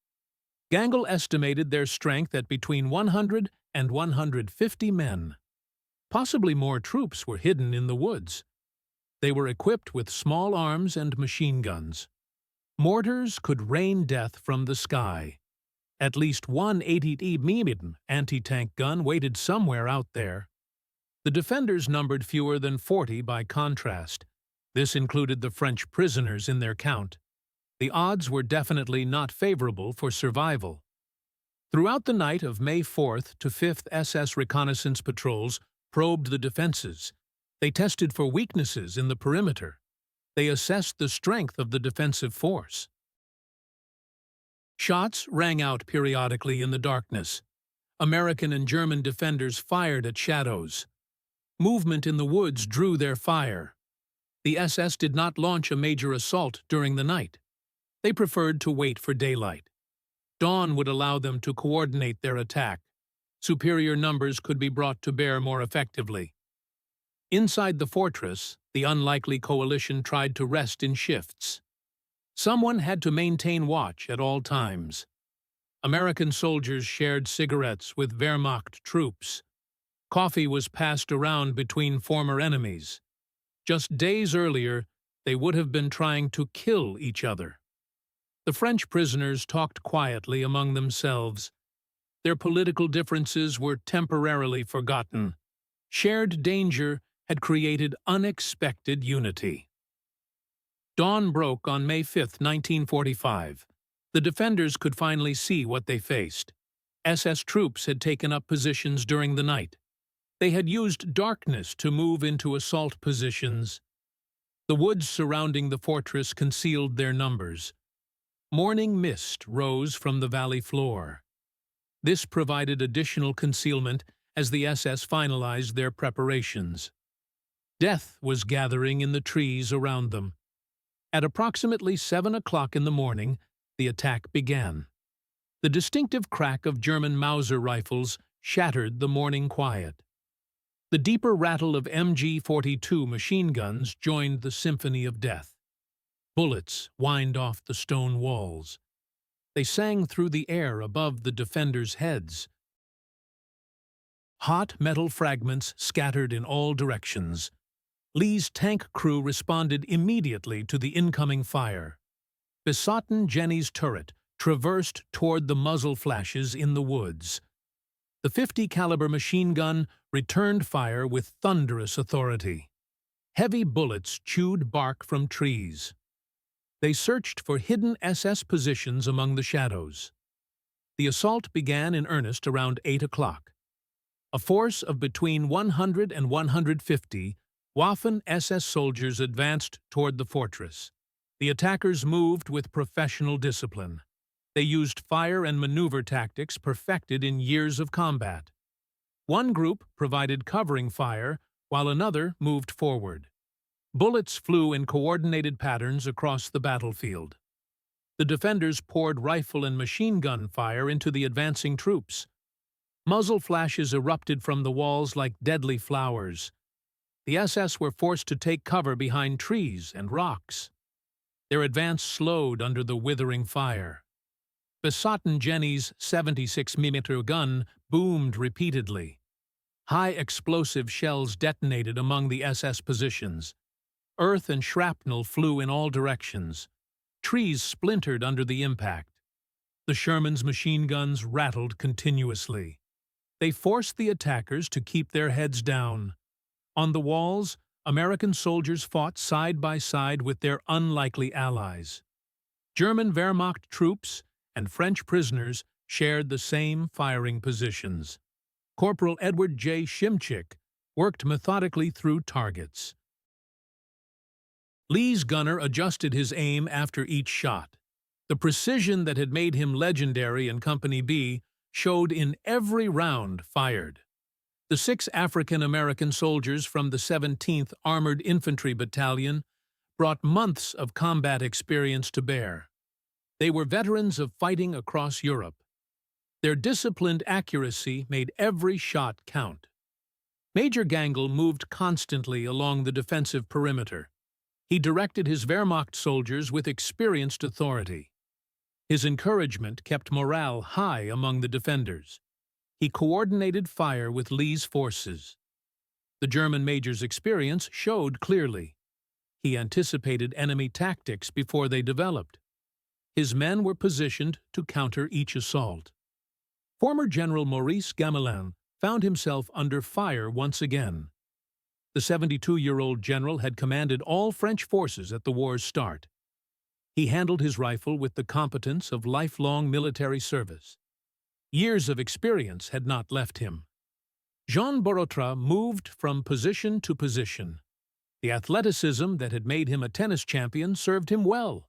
Gangl estimated their strength at between 100 and 150 men. Possibly more troops were hidden in the woods. They were equipped with small arms and machine guns. Mortars could rain death from the sky. At least one 80 mm anti-tank gun waited somewhere out there. The defenders numbered fewer than 40 by contrast. This included the French prisoners in their count. The odds were definitely not favorable for survival. Throughout the night of May 4th to 5th, SS reconnaissance patrols probed the defenses. They tested for weaknesses in the perimeter. They assessed the strength of the defensive force. Shots rang out periodically in the darkness. American and German defenders fired at shadows. Movement in the woods drew their fire. The SS did not launch a major assault during the night. They preferred to wait for daylight. Dawn would allow them to coordinate their attack. Superior numbers could be brought to bear more effectively. Inside the fortress, the unlikely coalition tried to rest in shifts. Someone had to maintain watch at all times. American soldiers shared cigarettes with Wehrmacht troops. Coffee was passed around between former enemies. Just days earlier, they would have been trying to kill each other. The French prisoners talked quietly among themselves. Their political differences were temporarily forgotten. Shared danger had created unexpected unity. Dawn broke on May 5, 1945. The defenders could finally see what they faced. SS troops had taken up positions during the night. They had used darkness to move into assault positions. The woods surrounding the fortress concealed their numbers. Morning mist rose from the valley floor. This provided additional concealment as the SS finalized their preparations. Death was gathering in the trees around them. At approximately 7 o'clock in the morning, the attack began. The distinctive crack of German Mauser rifles shattered the morning quiet. The deeper rattle of MG-42 machine guns joined the symphony of death. Bullets whined off the stone walls. They sang through the air above the defenders' heads. Hot metal fragments scattered in all directions. Lee's tank crew responded immediately to the incoming fire. Besotten Jenny's turret traversed toward the muzzle flashes in the woods. The 50 caliber machine gun returned fire with thunderous authority. Heavy bullets chewed bark from trees. They searched for hidden SS positions among the shadows. The assault began in earnest around 8 o'clock. A force of between 100 and 150 Waffen-SS soldiers advanced toward the fortress. The attackers moved with professional discipline. They used fire and maneuver tactics perfected in years of combat. One group provided covering fire, while another moved forward. Bullets flew in coordinated patterns across the battlefield. The defenders poured rifle and machine gun fire into the advancing troops. Muzzle flashes erupted from the walls like deadly flowers. The SS were forced to take cover behind trees and rocks. Their advance slowed under the withering fire. Besotten Jenny's 76mm gun boomed repeatedly. High explosive shells detonated among the SS positions. Earth and shrapnel flew in all directions. Trees splintered under the impact. The Sherman's machine guns rattled continuously. They forced the attackers to keep their heads down. On the walls, American soldiers fought side by side with their unlikely allies. German Wehrmacht troops and French prisoners shared the same firing positions. Corporal Edward J. Shimchick worked methodically through targets. Lee's gunner adjusted his aim after each shot. The precision that had made him legendary in Company B showed in every round fired. The 6 African-American soldiers from the 17th Armored Infantry Battalion brought months of combat experience to bear. They were veterans of fighting across Europe. Their disciplined accuracy made every shot count. Major Gangl moved constantly along the defensive perimeter. He directed his Wehrmacht soldiers with experienced authority. His encouragement kept morale high among the defenders. He coordinated fire with Lee's forces. The German major's experience showed clearly. He anticipated enemy tactics before they developed. His men were positioned to counter each assault. Former General Maurice Gamelin found himself under fire once again. The 72-year-old general had commanded all French forces at the war's start. He handled his rifle with the competence of lifelong military service. Years of experience had not left him. Jean Borotra moved from position to position. The athleticism that had made him a tennis champion served him well.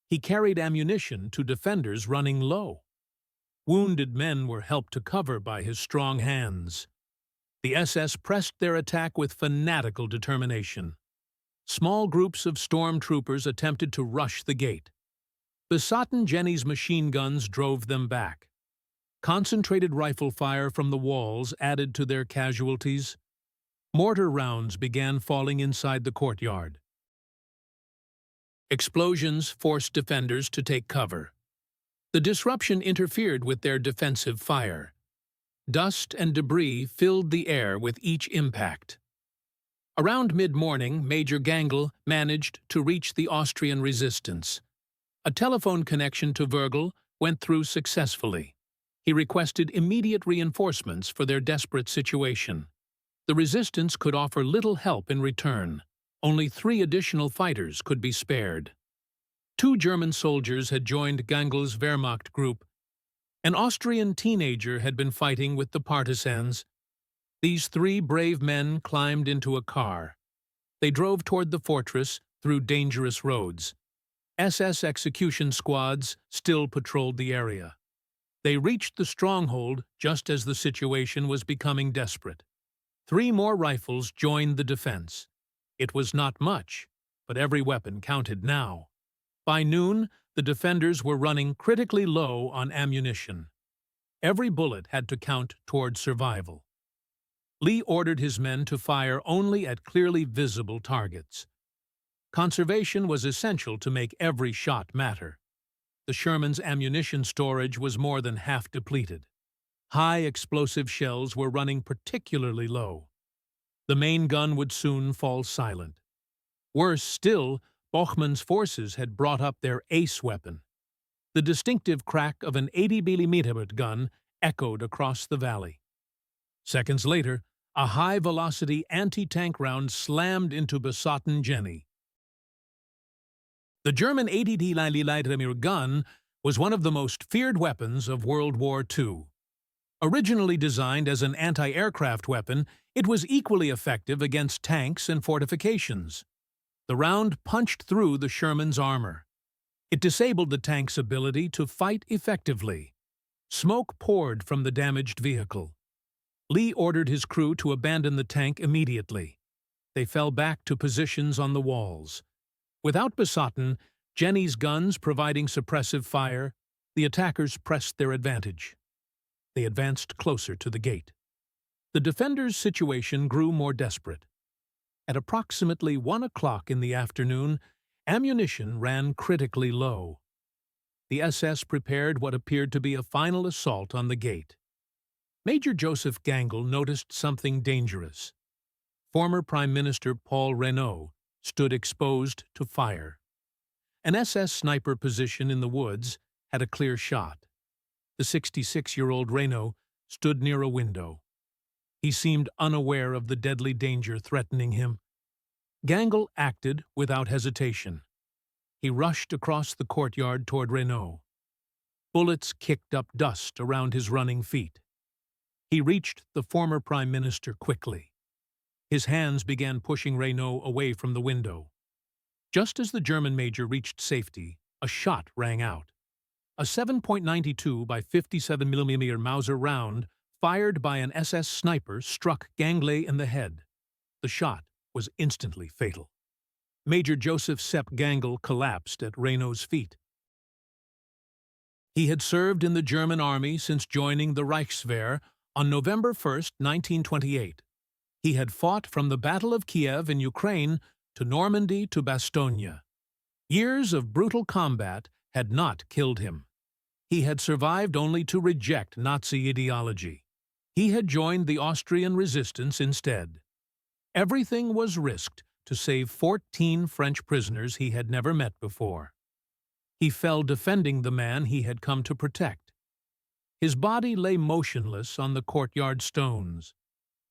He carried ammunition to defenders running low. Wounded men were helped to cover by his strong hands. The SS pressed their attack with fanatical determination. Small groups of stormtroopers attempted to rush the gate. Besotten Jenny's machine guns drove them back. Concentrated rifle fire from the walls added to their casualties. Mortar rounds began falling inside the courtyard. Explosions forced defenders to take cover. The disruption interfered with their defensive fire. Dust and debris filled the air with each impact. Around mid-morning, Major Gangl managed to reach the Austrian resistance. A telephone connection to Wörgl went through successfully. He requested immediate reinforcements for their desperate situation. The resistance could offer little help in return. Only 3 additional fighters could be spared. 2 German soldiers had joined Gangl's Wehrmacht group. An Austrian teenager had been fighting with the partisans. These 3 brave men climbed into a car. They drove toward the fortress through dangerous roads. SS execution squads still patrolled the area. They reached the stronghold just as the situation was becoming desperate. 3 more rifles joined the defense. It was not much, but every weapon counted now. By noon, the defenders were running critically low on ammunition. Every bullet had to count toward survival. Lee ordered his men to fire only at clearly visible targets. Conservation was essential to make every shot matter. The Sherman's ammunition storage was more than half depleted. High explosive shells were running particularly low. The main gun would soon fall silent. Worse still, Bochmann's forces had brought up their ace weapon. The distinctive crack of an 80mm gun echoed across the valley. Seconds later, a high-velocity anti-tank round slammed into Besotten Jenny. The German 80mm gun was one of the most feared weapons of World War II. Originally designed as an anti-aircraft weapon, it was equally effective against tanks and fortifications. The round punched through the Sherman's armor. It disabled the tank's ability to fight effectively. Smoke poured from the damaged vehicle. Lee ordered his crew to abandon the tank immediately. They fell back to positions on the walls. Without Besotten, Jenny's guns providing suppressive fire, the attackers pressed their advantage. They advanced closer to the gate. The defenders' situation grew more desperate. At approximately 1 o'clock in the afternoon, ammunition ran critically low. The SS prepared what appeared to be a final assault on the gate. Major Joseph Gangel noticed something dangerous. Former Prime Minister Paul Reynaud stood exposed to fire. An SS sniper position in the woods had a clear shot. The 66-year-old Reynaud stood near a window. He seemed unaware of the deadly danger threatening him. Gangel acted without hesitation. He rushed across the courtyard toward Reynaud. Bullets kicked up dust around his running feet. He reached the former Prime Minister quickly. His hands began pushing Reynaud away from the window. Just as the German major reached safety, a shot rang out. A 7.92 by 57 mm Mauser round, fired by an SS sniper, struck Gangel in the head. The shot was instantly fatal. Major Joseph Sepp Gangel collapsed at Reynaud's feet. He had served in the German army since joining the Reichswehr on November 1, 1928. He had fought from the Battle of Kiev in Ukraine to Normandy to Bastogne. Years of brutal combat had not killed him. He had survived only to reject Nazi ideology. He had joined the Austrian resistance instead. Everything was risked to save 14 French prisoners he had never met before. He fell defending the man he had come to protect. His body lay motionless on the courtyard stones.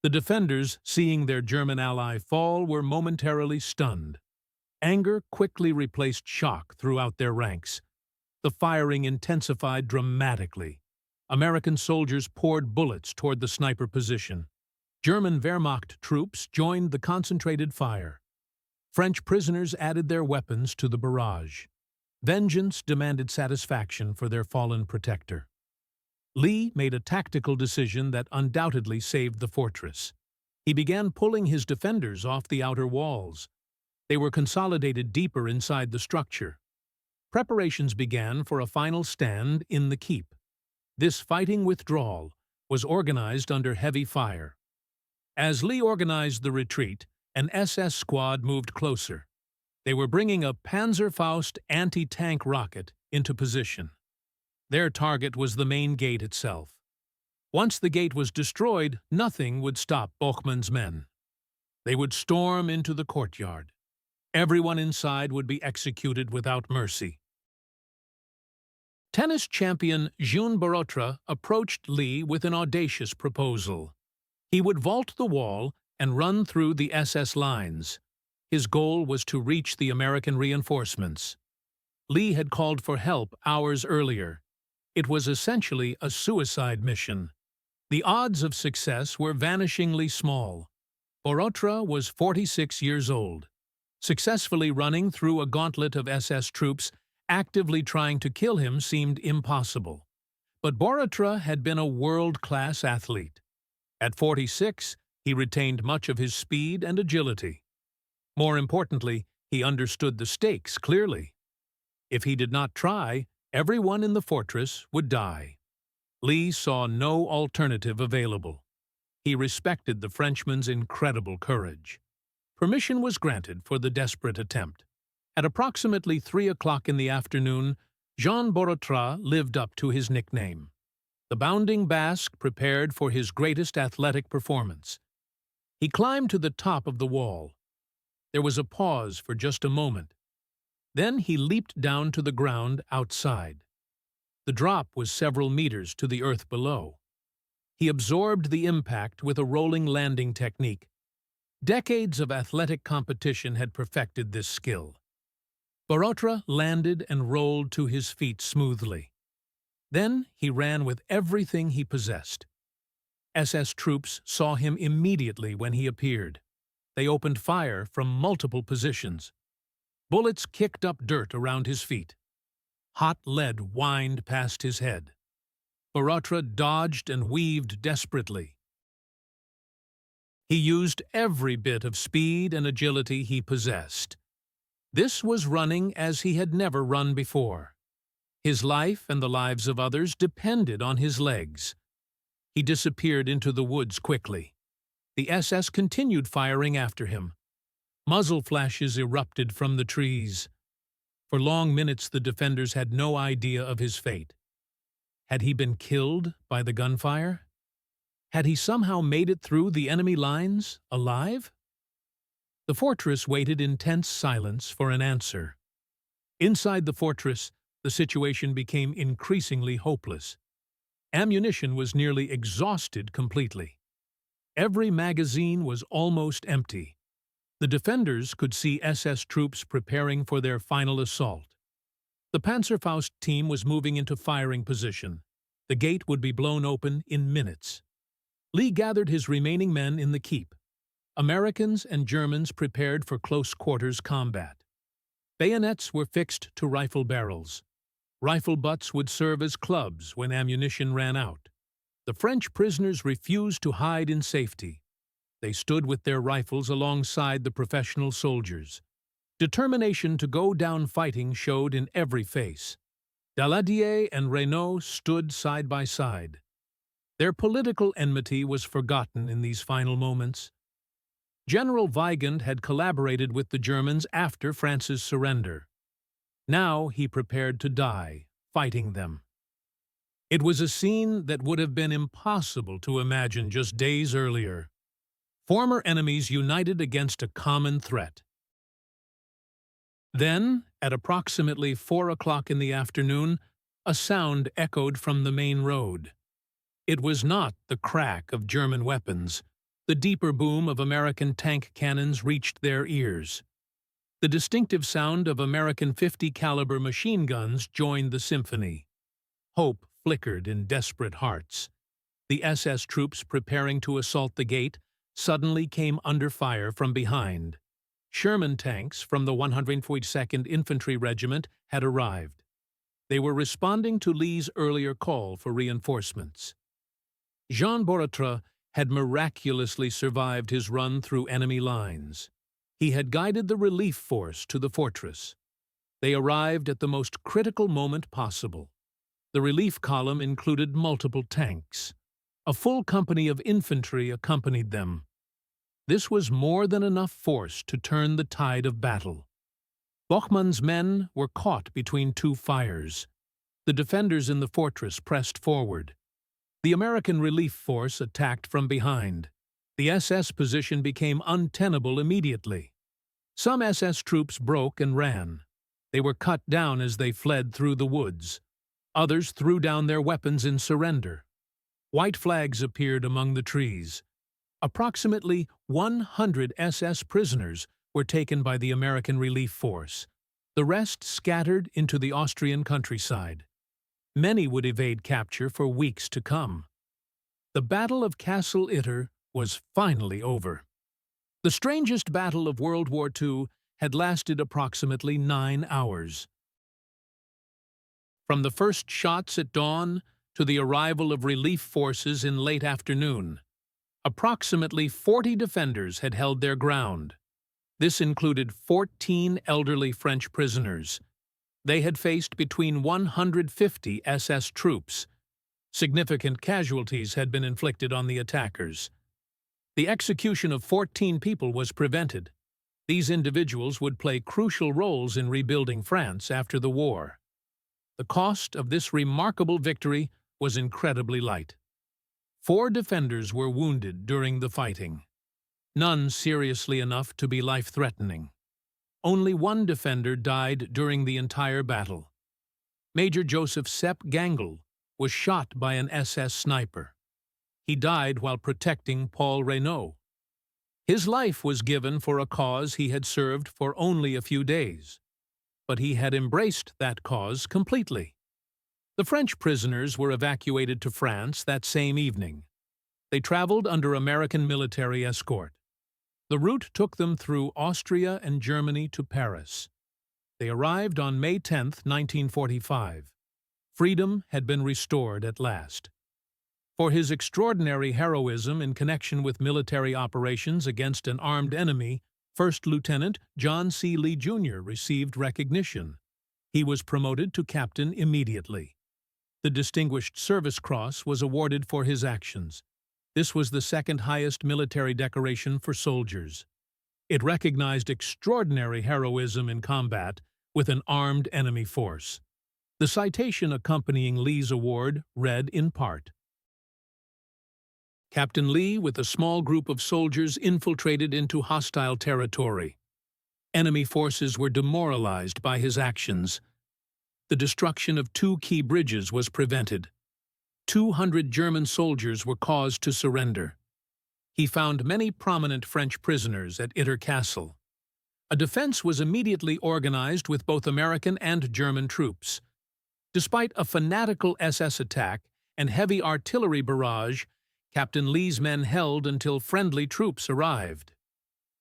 The defenders, seeing their German ally fall, were momentarily stunned. Anger quickly replaced shock throughout their ranks. The firing intensified dramatically. American soldiers poured bullets toward the sniper position. German Wehrmacht troops joined the concentrated fire. French prisoners added their weapons to the barrage. Vengeance demanded satisfaction for their fallen protector. Lee made a tactical decision that undoubtedly saved the fortress. He began pulling his defenders off the outer walls. They were consolidated deeper inside the structure. Preparations began for a final stand in the keep. This fighting withdrawal was organized under heavy fire. As Lee organized the retreat, an SS squad moved closer. They were bringing a Panzerfaust anti-tank rocket into position. Their target was the main gate itself. Once the gate was destroyed, nothing would stop Bochmann's men. They would storm into the courtyard. Everyone inside would be executed without mercy. Tennis champion Jean Barotra approached Lee with an audacious proposal. He would vault the wall and run through the SS lines. His goal was to reach the American reinforcements. Lee had called for help hours earlier. It was essentially a suicide mission. The odds of success were vanishingly small. Barotra was 46 years old. Successfully running through a gauntlet of SS troops actively trying to kill him seemed impossible. But Barotra had been a world-class athlete. At 46, he retained much of his speed and agility. More importantly, he understood the stakes clearly. If he did not try, everyone in the fortress would die. Lee saw no alternative available. He respected the Frenchman's incredible courage. Permission was granted for the desperate attempt. At approximately 3 o'clock in the afternoon, Jean Barotra lived up to his nickname. The bounding Basque prepared for his greatest athletic performance. He climbed to the top of the wall. There was a pause for just a moment. Then he leaped down to the ground outside. The drop was several meters to the earth below. He absorbed the impact with a rolling landing technique. Decades of athletic competition had perfected this skill. Barotra landed and rolled to his feet smoothly. Then he ran with everything he possessed. SS troops saw him immediately when he appeared. They opened fire from multiple positions. Bullets kicked up dirt around his feet. Hot lead whined past his head. Barotra dodged and weaved desperately. He used every bit of speed and agility he possessed. This was running as he had never run before. His life and the lives of others depended on his legs. He disappeared into the woods quickly. The SS continued firing after him. Muzzle flashes erupted from the trees. For long minutes the defenders had no idea of his fate. Had he been killed by the gunfire? Had he somehow made it through the enemy lines, alive? The fortress waited in tense silence for an answer. Inside the fortress, the situation became increasingly hopeless. Ammunition was nearly exhausted completely. Every magazine was almost empty. The defenders could see SS troops preparing for their final assault. The Panzerfaust team was moving into firing position. The gate would be blown open in minutes. Lee gathered his remaining men in the keep. Americans and Germans prepared for close-quarters combat. Bayonets were fixed to rifle barrels. Rifle butts would serve as clubs when ammunition ran out. The French prisoners refused to hide in safety. They stood with their rifles alongside the professional soldiers. Determination to go down fighting showed in every face. Daladier and Reynaud stood side by side. Their political enmity was forgotten in these final moments. General Weigand had collaborated with the Germans after France's surrender. Now he prepared to die, fighting them. It was a scene that would have been impossible to imagine just days earlier. Former enemies united against a common threat. Then, at approximately 4 o'clock in the afternoon, a sound echoed from the main road. It was not the crack of German weapons. The deeper boom of American tank cannons reached their ears. The distinctive sound of American .50 caliber machine guns joined the symphony. Hope flickered in desperate hearts. The SS troops preparing to assault the gate suddenly came under fire from behind. Sherman tanks from the 142nd Infantry Regiment had arrived. They were responding to Lee's earlier call for reinforcements. Jean Borotra had miraculously survived his run through enemy lines. He had guided the relief force to the fortress. They arrived at the most critical moment possible. The relief column included multiple tanks. A full company of infantry accompanied them. This was more than enough force to turn the tide of battle. Bochmann's men were caught between two fires. The defenders in the fortress pressed forward. The American relief force attacked from behind. The SS position became untenable immediately. Some SS troops broke and ran. They were cut down as they fled through the woods. Others threw down their weapons in surrender. White flags appeared among the trees. Approximately 100 SS prisoners were taken by the American relief force. The rest scattered into the Austrian countryside. Many would evade capture for weeks to come. The Battle of Castle Itter was finally over. The strangest battle of World War II had lasted approximately 9 hours. From the first shots at dawn to the arrival of relief forces in late afternoon, approximately 40 defenders had held their ground. This included 14 elderly French prisoners. They had faced between 150 SS troops. Significant casualties had been inflicted on the attackers. The execution of 14 people was prevented. These individuals would play crucial roles in rebuilding France after the war. The cost of this remarkable victory was incredibly light. 4 defenders were wounded during the fighting. None seriously enough to be life-threatening. Only 1 defender died during the entire battle. Major Joseph Sepp Gangl was shot by an SS sniper. He died while protecting Paul Reynaud. His life was given for a cause he had served for only a few days, but he had embraced that cause completely. The French prisoners were evacuated to France that same evening. They traveled under American military escort. The route took them through Austria and Germany to Paris. They arrived on May 10, 1945. Freedom had been restored at last. For his extraordinary heroism in connection with military operations against an armed enemy, First Lieutenant John C. Lee, Jr. received recognition. He was promoted to captain immediately. The Distinguished Service Cross was awarded for his actions. This was the second highest military decoration for soldiers. It recognized extraordinary heroism in combat with an armed enemy force. The citation accompanying Lee's award read in part, Captain Lee, with a small group of soldiers, infiltrated into hostile territory. Enemy forces were demoralized by his actions. The destruction of 2 key bridges was prevented. 200 German soldiers were caused to surrender. He found many prominent French prisoners at Itter Castle. A defense was immediately organized with both American and German troops. Despite a fanatical SS attack and heavy artillery barrage, Captain Lee's men held until friendly troops arrived.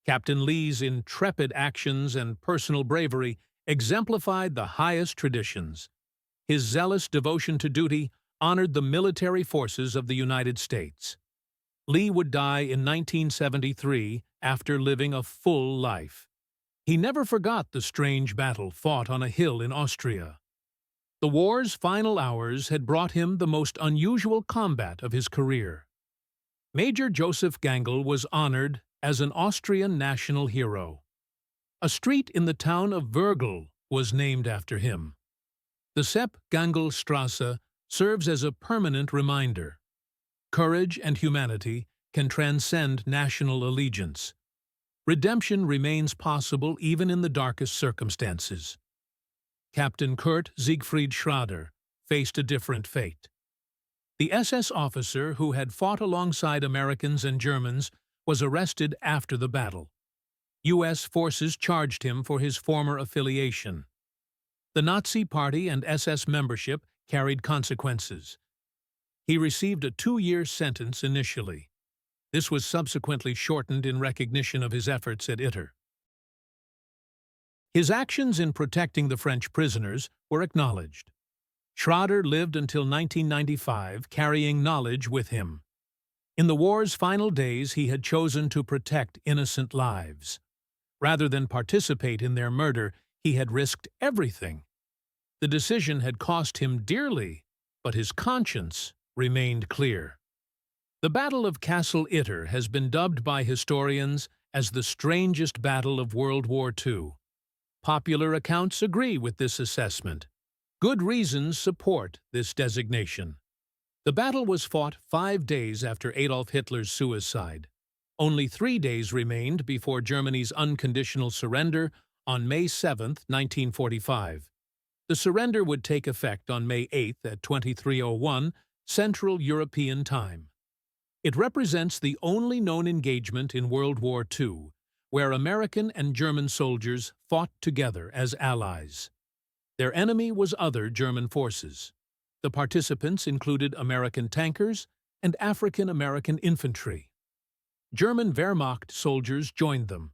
Captain Lee's intrepid actions and personal bravery exemplified the highest traditions. His zealous devotion to duty honored the military forces of the United States. Lee would die in 1973 after living a full life. He never forgot the strange battle fought on a hill in Austria. The war's final hours had brought him the most unusual combat of his career. Major Joseph Gangl was honored as an Austrian national hero. A street in the town of Würgl was named after him. The Sepp Gangl Strasse serves as a permanent reminder. Courage and humanity can transcend national allegiance. Redemption remains possible even in the darkest circumstances. Captain Kurt Siegfried Schrader faced a different fate. The SS officer who had fought alongside Americans and Germans was arrested after the battle. U.S. forces charged him for his former affiliation. The Nazi Party and SS membership carried consequences. He received a 2-year sentence initially. This was subsequently shortened in recognition of his efforts at Itter. His actions in protecting the French prisoners were acknowledged. Schrader lived until 1995, carrying knowledge with him. In the war's final days, he had chosen to protect innocent lives. Rather than participate in their murder, he had risked everything. The decision had cost him dearly, but his conscience remained clear. The Battle of Castle Itter has been dubbed by historians as the strangest battle of World War II. Popular accounts agree with this assessment. Good reasons support this designation. The battle was fought 5 days after Adolf Hitler's suicide. Only 3 days remained before Germany's unconditional surrender on May 7, 1945. The surrender would take effect on May 8 at 23:01 Central European Time. It represents the only known engagement in World War II where American and German soldiers fought together as allies. Their enemy was other German forces. The participants included American tankers and African-American infantry. German Wehrmacht soldiers joined them.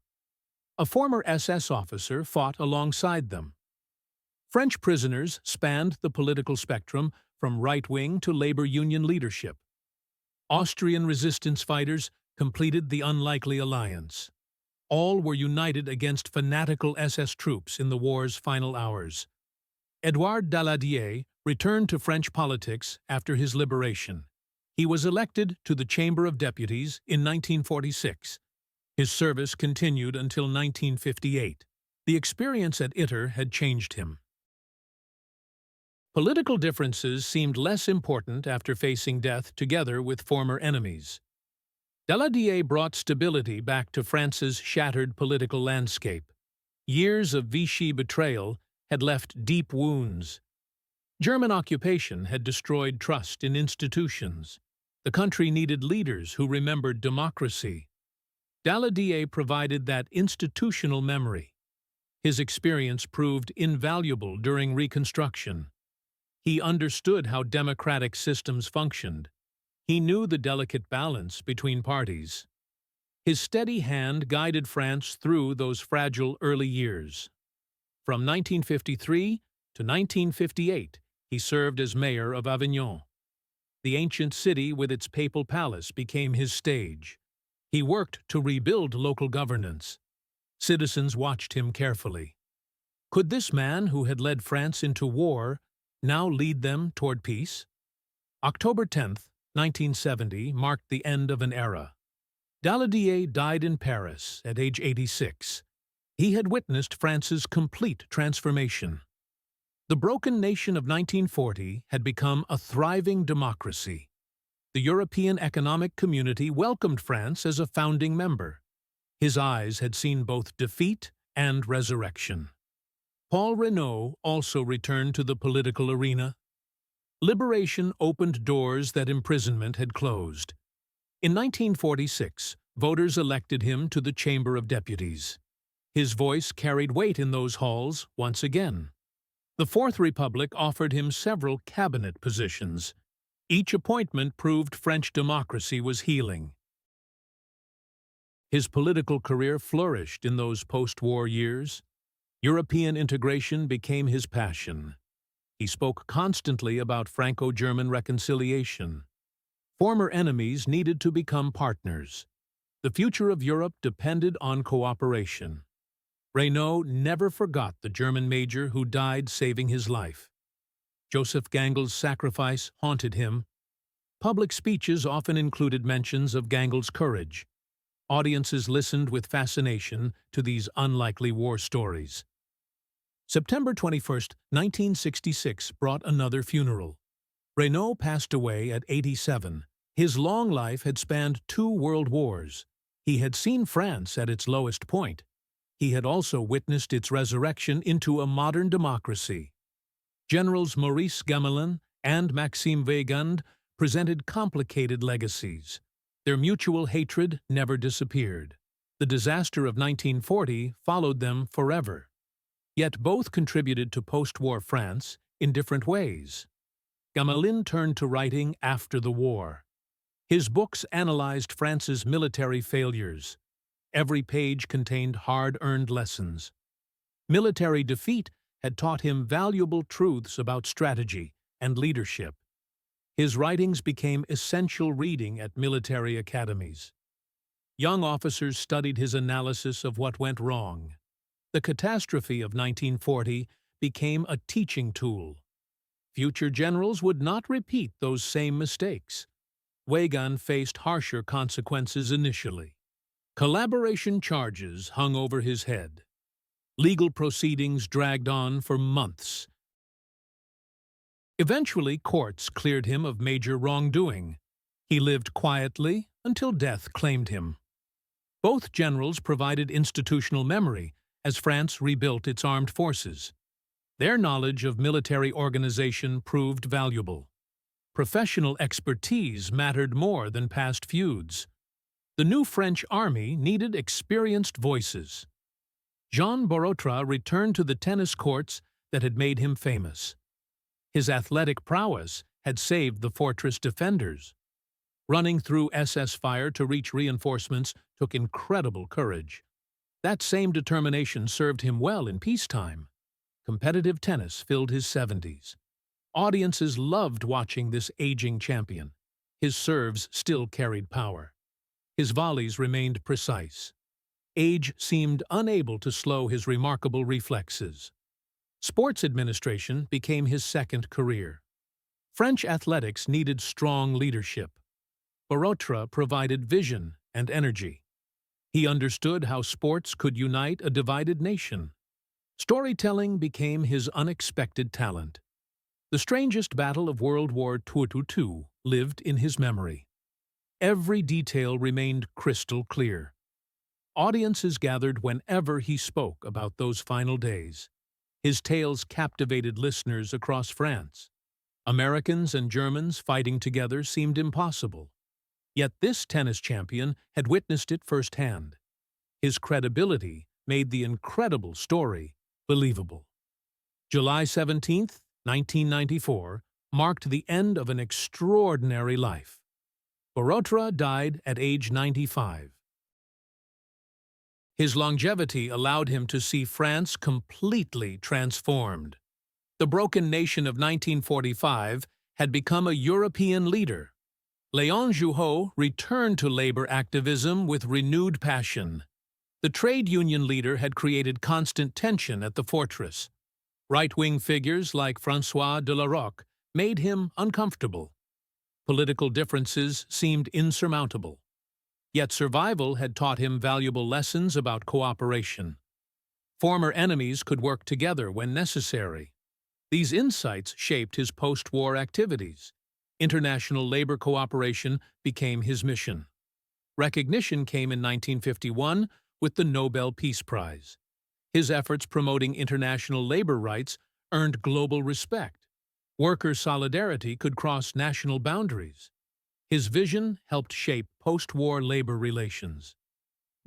A former SS officer fought alongside them. French prisoners spanned the political spectrum from right-wing to labor union leadership. Austrian resistance fighters completed the unlikely alliance. All were united against fanatical SS troops in the war's final hours. Édouard Daladier returned to French politics after his liberation. He was elected to the Chamber of Deputies in 1946. His service continued until 1958. The experience at Itter had changed him. Political differences seemed less important after facing death together with former enemies. Daladier brought stability back to France's shattered political landscape. Years of Vichy betrayal had left deep wounds. German occupation had destroyed trust in institutions. The country needed leaders who remembered democracy. Daladier provided that institutional memory. His experience proved invaluable during Reconstruction. He understood how democratic systems functioned. He knew the delicate balance between parties. His steady hand guided France through those fragile early years. From 1953 to 1958, he served as mayor of Avignon. The ancient city with its papal palace became his stage. He worked to rebuild local governance. Citizens watched him carefully. Could this man who had led France into war now lead them toward peace? October 10, 1970 marked the end of an era. Daladier died in Paris at age 86. He had witnessed France's complete transformation. The broken nation of 1940 had become a thriving democracy. The European Economic Community welcomed France as a founding member. His eyes had seen both defeat and resurrection. Paul Reynaud also returned to the political arena. Liberation opened doors that imprisonment had closed. In 1946, voters elected him to the Chamber of Deputies. His voice carried weight in those halls once again. The Fourth Republic offered him several cabinet positions. Each appointment proved French democracy was healing. His political career flourished in those post-war years. European integration became his passion. He spoke constantly about Franco-German reconciliation. Former enemies needed to become partners. The future of Europe depended on cooperation. Reynaud never forgot the German major who died saving his life. Joseph Gangel's sacrifice haunted him. Public speeches often included mentions of Gangel's courage. Audiences listened with fascination to these unlikely war stories. September 21, 1966 brought another funeral. Reynaud passed away at 87. His long life had spanned 2 world wars. He had seen France at its lowest point. He had also witnessed its resurrection into a modern democracy. Generals Maurice Gamelin and Maxime Weygand presented complicated legacies. Their mutual hatred never disappeared. The disaster of 1940 followed them forever. Yet both contributed to post-war France in different ways. Gamelin turned to writing after the war. His books analyzed France's military failures. Every page contained hard-earned lessons. Military defeat had taught him valuable truths about strategy and leadership. His writings became essential reading at military academies. Young officers studied his analysis of what went wrong. The catastrophe of 1940 became a teaching tool. Future generals would not repeat those same mistakes. Weygand faced harsher consequences initially. Collaboration charges hung over his head. Legal proceedings dragged on for months. Eventually, courts cleared him of major wrongdoing. He lived quietly until death claimed him. Both generals provided institutional memory as France rebuilt its armed forces. Their knowledge of military organization proved valuable. Professional expertise mattered more than past feuds. The new French army needed experienced voices. Jean Borotra returned to the tennis courts that had made him famous. His athletic prowess had saved the fortress defenders. Running through SS fire to reach reinforcements took incredible courage. That same determination served him well in peacetime. Competitive tennis filled his 70s. Audiences loved watching this aging champion. His serves still carried power. His volleys remained precise. Age seemed unable to slow his remarkable reflexes. Sports administration became his second career. French athletics needed strong leadership. Borotra provided vision and energy. He understood how sports could unite a divided nation. Storytelling became his unexpected talent. The strangest battle of World War II lived in his memory. Every detail remained crystal clear. Audiences gathered whenever he spoke about those final days. His tales captivated listeners across France. Americans and Germans fighting together seemed impossible. Yet this tennis champion had witnessed it firsthand. His credibility made the incredible story believable. July 17, 1994, marked the end of an extraordinary life. Borotra died at age 95. His longevity allowed him to see France completely transformed. The broken nation of 1945 had become a European leader. Léon Jouhaux returned to labor activism with renewed passion. The trade union leader had created constant tension at the fortress. Right-wing figures like François de la Roque made him uncomfortable. Political differences seemed insurmountable. Yet survival had taught him valuable lessons about cooperation. Former enemies could work together when necessary. These insights shaped his post-war activities. International labor cooperation became his mission. Recognition came in 1951 with the Nobel Peace Prize. His efforts promoting international labor rights earned global respect. Worker solidarity could cross national boundaries. His vision helped shape post-war labor relations.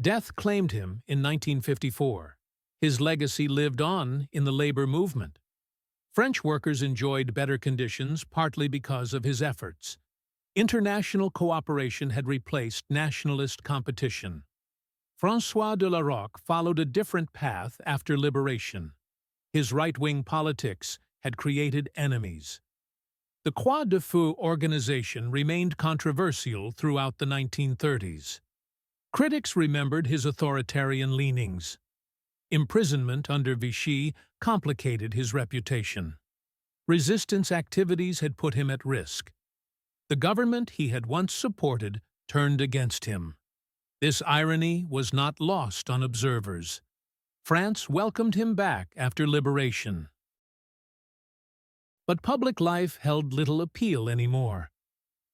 Death claimed him in 1954. His legacy lived on in the labor movement. French workers enjoyed better conditions partly because of his efforts. International cooperation had replaced nationalist competition. François de la Roque followed a different path after liberation. His right-wing politics had created enemies. The Croix de Feu organization remained controversial throughout the 1930s. Critics remembered his authoritarian leanings. Imprisonment under Vichy complicated his reputation. Resistance activities had put him at risk. The government he had once supported turned against him. This irony was not lost on observers. France welcomed him back after liberation. But public life held little appeal anymore.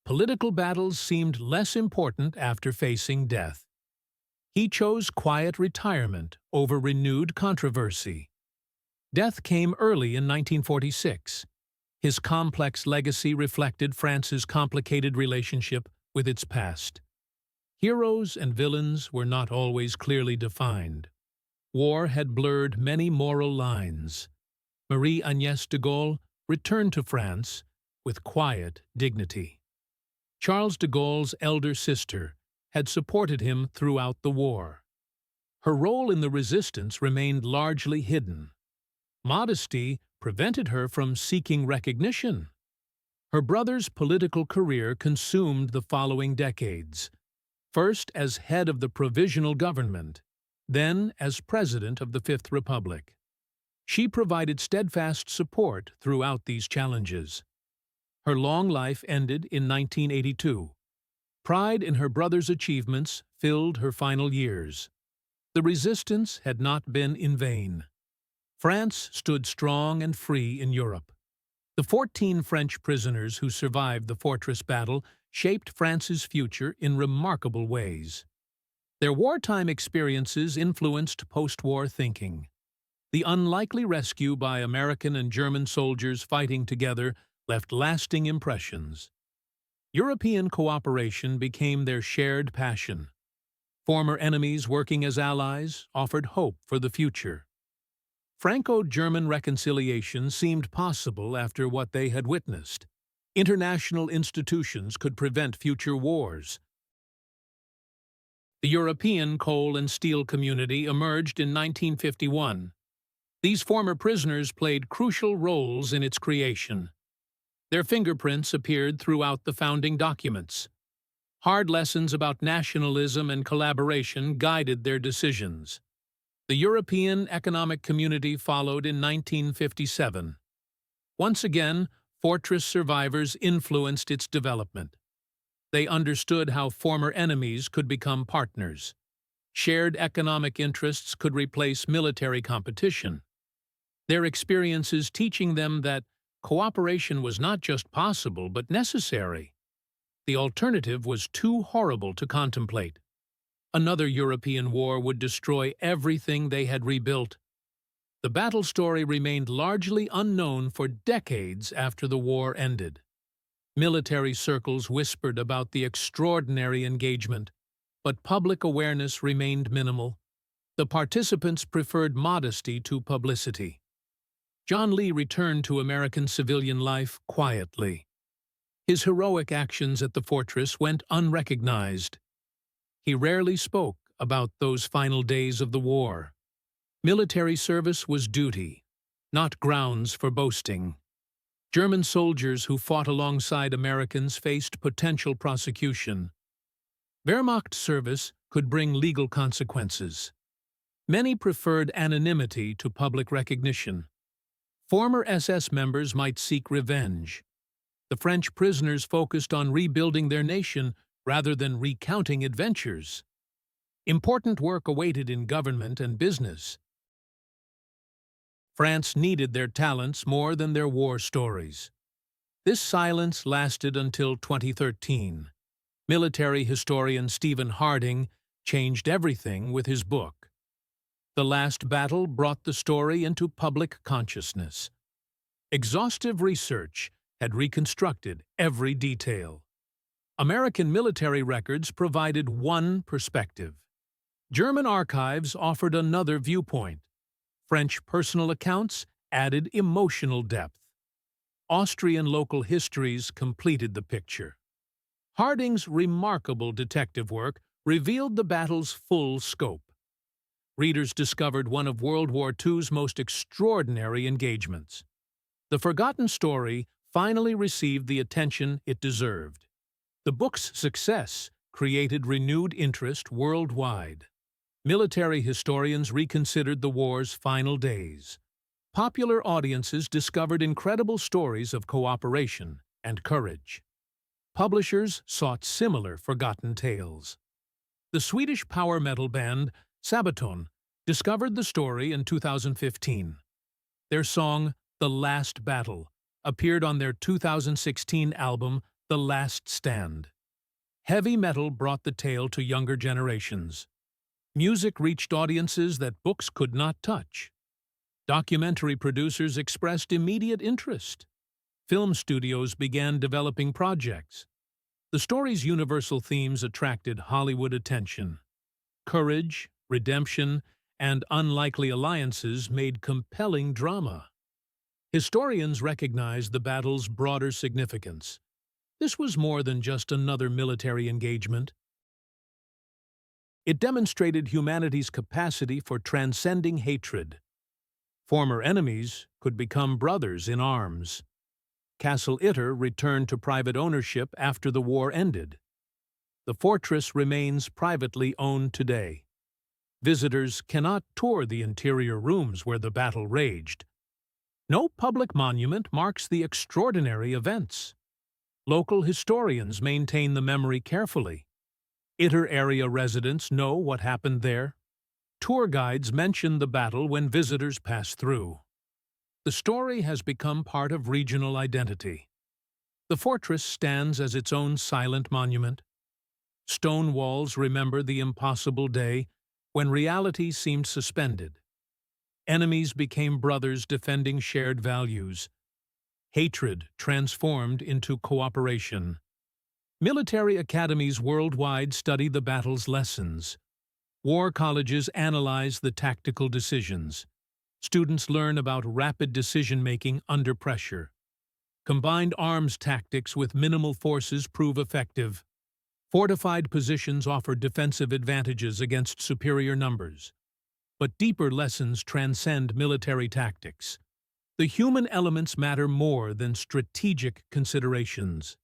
Political battles seemed less important after facing death. He chose quiet retirement over renewed controversy. Death came early in 1946. His complex legacy reflected France's complicated relationship with its past. Heroes and villains were not always clearly defined. War had blurred many moral lines. Marie-Agnès de Gaulle returned to France with quiet dignity. Charles de Gaulle's elder sister had supported him throughout the war. Her role in the resistance remained largely hidden. Modesty prevented her from seeking recognition. Her brother's political career consumed the following decades, first as head of the provisional government, then as president of the Fifth Republic. She provided steadfast support throughout these challenges. Her long life ended in 1982. Pride in her brother's achievements filled her final years. The resistance had not been in vain. France stood strong and free in Europe. The 14 French prisoners who survived the fortress battle shaped France's future in remarkable ways. Their wartime experiences influenced post-war thinking. The unlikely rescue by American and German soldiers fighting together left lasting impressions. European cooperation became their shared passion. Former enemies working as allies offered hope for the future. Franco-German reconciliation seemed possible after what they had witnessed. International institutions could prevent future wars. The European coal and steel community emerged in 1951. These former prisoners played crucial roles in its creation. Their fingerprints appeared throughout the founding documents. Hard lessons about nationalism and collaboration guided their decisions. The European Economic Community followed in 1957. Once again, fortress survivors influenced its development. They understood how former enemies could become partners. Shared economic interests could replace military competition. Their experiences teaching them that cooperation was not just possible but necessary. The alternative was too horrible to contemplate. Another European war would destroy everything they had rebuilt. The battle story remained largely unknown for decades after the war ended. Military circles whispered about the extraordinary engagement, but public awareness remained minimal. The participants preferred modesty to publicity. John Lee returned to American civilian life quietly. His heroic actions at the fortress went unrecognized. He rarely spoke about those final days of the war. Military service was duty, not grounds for boasting. German soldiers who fought alongside Americans faced potential prosecution. Wehrmacht service could bring legal consequences. Many preferred anonymity to public recognition. Former SS members might seek revenge. The French prisoners focused on rebuilding their nation rather than recounting adventures. Important work awaited in government and business. France needed their talents more than their war stories. This silence lasted until 2013. Military historian Stephen Harding changed everything with his book. The Last Battle brought the story into public consciousness. Exhaustive research had reconstructed every detail. American military records provided one perspective. German archives offered another viewpoint. French personal accounts added emotional depth. Austrian local histories completed the picture. Harding's remarkable detective work revealed the battle's full scope. Readers discovered one of World War II's most extraordinary engagements. The forgotten story finally received the attention it deserved. The book's success created renewed interest worldwide. Military historians reconsidered the war's final days. Popular audiences discovered incredible stories of cooperation and courage. Publishers sought similar forgotten tales. The Swedish power metal band Sabaton discovered the story in 2015. Their song, "The Last Battle," appeared on their 2016 album, The Last Stand. Heavy metal brought the tale to younger generations. Music reached audiences that books could not touch. Documentary producers expressed immediate interest. Film studios began developing projects. The story's universal themes attracted Hollywood attention. Courage, redemption, and unlikely alliances made compelling drama. Historians recognized the battle's broader significance. This was more than just another military engagement. It demonstrated humanity's capacity for transcending hatred. Former enemies could become brothers in arms. Castle Itter returned to private ownership after the war ended. The fortress remains privately owned today. Visitors cannot tour the interior rooms where the battle raged. No public monument marks the extraordinary events. Local historians maintain the memory carefully. Itter area residents know what happened there. Tour guides mention the battle when visitors pass through. The story has become part of regional identity. The fortress stands as its own silent monument. Stone walls remember the impossible day when reality seemed suspended. Enemies became brothers defending shared values. Hatred transformed into cooperation. Military academies worldwide study the battle's lessons. War colleges analyze the tactical decisions. Students learn about rapid decision-making under pressure. Combined arms tactics with minimal forces prove effective. Fortified positions offer defensive advantages against superior numbers. But deeper lessons transcend military tactics. The human elements matter more than strategic considerations.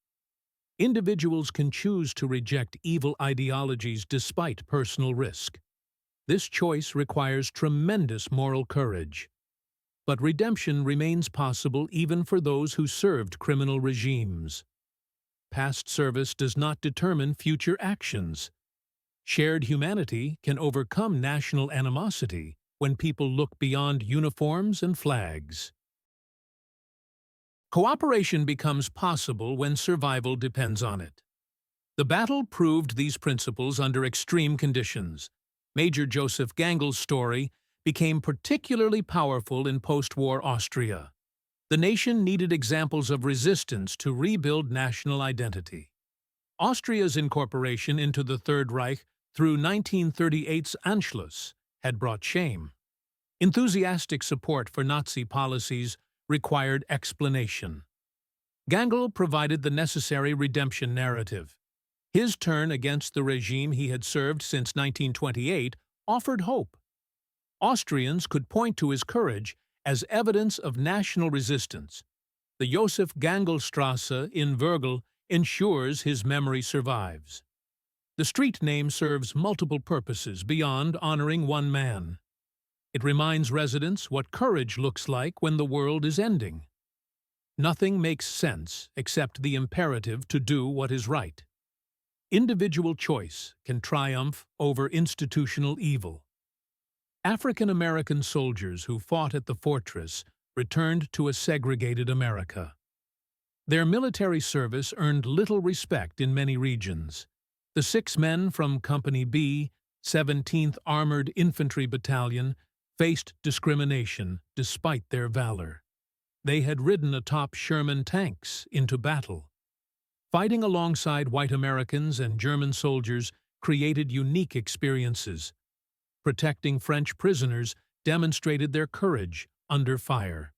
Individuals can choose to reject evil ideologies despite personal risk. This choice requires tremendous moral courage. But redemption remains possible even for those who served criminal regimes. Past service does not determine future actions. Shared humanity can overcome national animosity when people look beyond uniforms and flags. Cooperation becomes possible when survival depends on it. The battle proved these principles under extreme conditions. Major Joseph Gangel's story became particularly powerful in post-war Austria. The nation needed examples of resistance to rebuild national identity. Austria's incorporation into the Third Reich through 1938's Anschluss had brought shame. Enthusiastic support for Nazi policies required explanation. Gangel provided the necessary redemption narrative. His turn against the regime he had served since 1928 offered hope. Austrians could point to his courage as evidence of national resistance. the Josef Gangelstrasse in Wörgl ensures his memory survives. The street name serves multiple purposes beyond honoring one man. It reminds residents what courage looks like when the world is ending. Nothing makes sense except the imperative to do what is right. Individual choice can triumph over institutional evil. African American soldiers who fought at the fortress returned to a segregated America. Their military service earned little respect in many regions. The 6 men from Company B, 17th Armored Infantry Battalion, faced discrimination despite their valor. They had ridden atop Sherman tanks into battle. Fighting alongside white Americans and German soldiers created unique experiences. Protecting French prisoners demonstrated their courage under fire.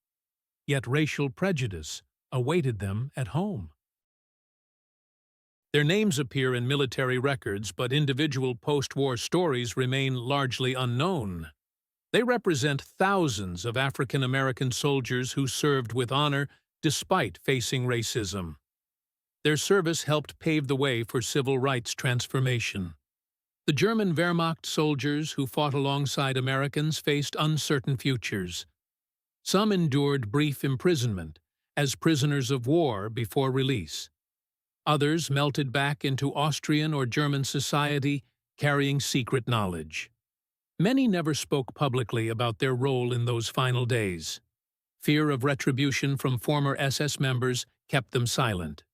Yet racial prejudice awaited them at home. Their names appear in military records, but individual post-war stories remain largely unknown. They represent thousands of African American soldiers who served with honor despite facing racism. Their service helped pave the way for civil rights transformation. The German Wehrmacht soldiers who fought alongside Americans faced uncertain futures. Some endured brief imprisonment as prisoners of war before release. Others melted back into Austrian or German society, carrying secret knowledge. Many never spoke publicly about their role in those final days. Fear of retribution from former SS members kept them silent.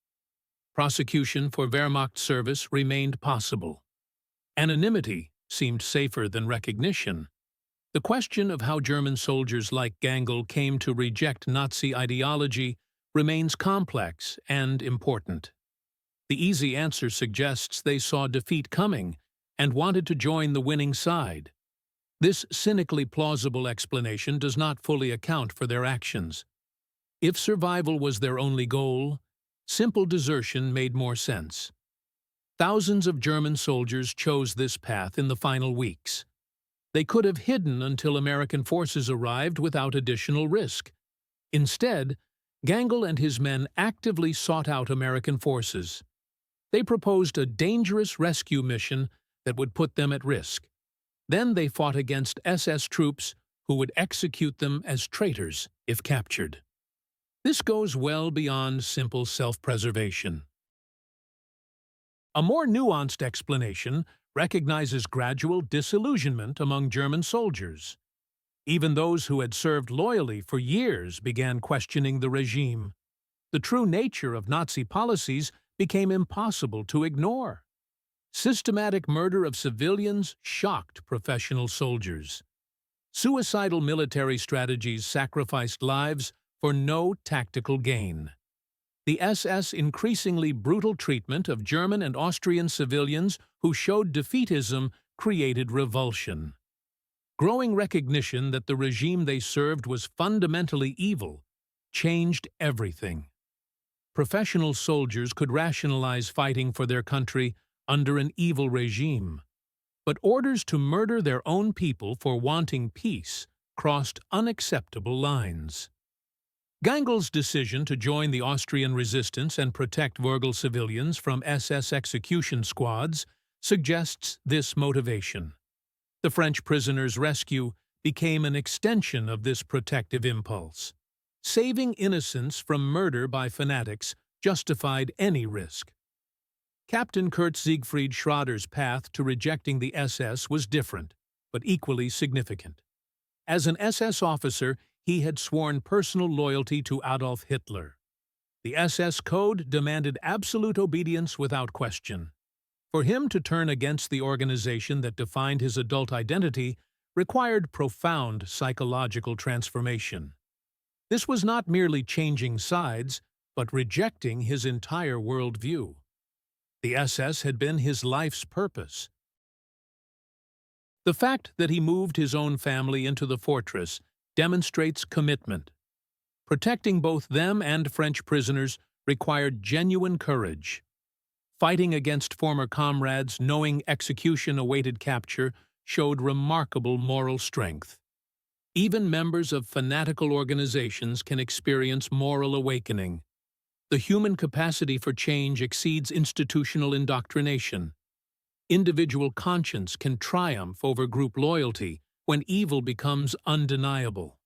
Prosecution for Wehrmacht service remained possible. Anonymity seemed safer than recognition. The question of how German soldiers like Gangel came to reject Nazi ideology remains complex and important. The easy answer suggests they saw defeat coming and wanted to join the winning side. This cynically plausible explanation does not fully account for their actions. If survival was their only goal, simple desertion made more sense. Thousands of German soldiers chose this path in the final weeks. They could have hidden until American forces arrived without additional risk. Instead, Gangel and his men actively sought out American forces. They proposed a dangerous rescue mission that would put them at risk. Then they fought against SS troops who would execute them as traitors if captured. This goes well beyond simple self-preservation. A more nuanced explanation recognizes gradual disillusionment among German soldiers. Even those who had served loyally for years began questioning the regime. The true nature of Nazi policies became impossible to ignore. Systematic murder of civilians shocked professional soldiers. Suicidal military strategies sacrificed lives for no tactical gain. The SS' increasingly brutal treatment of German and Austrian civilians who showed defeatism created revulsion. Growing recognition that the regime they served was fundamentally evil changed everything. Professional soldiers could rationalize fighting for their country under an evil regime, but orders to murder their own people for wanting peace crossed unacceptable lines. Gangel's decision to join the Austrian resistance and protect Wörgl civilians from SS execution squads suggests this motivation. The French prisoners' rescue became an extension of this protective impulse. Saving innocents from murder by fanatics justified any risk. Captain Kurt Siegfried Schrader's path to rejecting the SS was different, but equally significant. As an SS officer, he had sworn personal loyalty to Adolf Hitler. The SS code demanded absolute obedience without question. For him to turn against the organization that defined his adult identity required profound psychological transformation. This was not merely changing sides, but rejecting his entire worldview. The SS had been his life's purpose. The fact that he moved his own family into the fortress demonstrates commitment. Protecting both them and French prisoners required genuine courage. Fighting against former comrades, knowing execution awaited capture, showed remarkable moral strength. Even members of fanatical organizations can experience moral awakening. The human capacity for change exceeds institutional indoctrination. Individual conscience can triumph over group loyalty when evil becomes undeniable.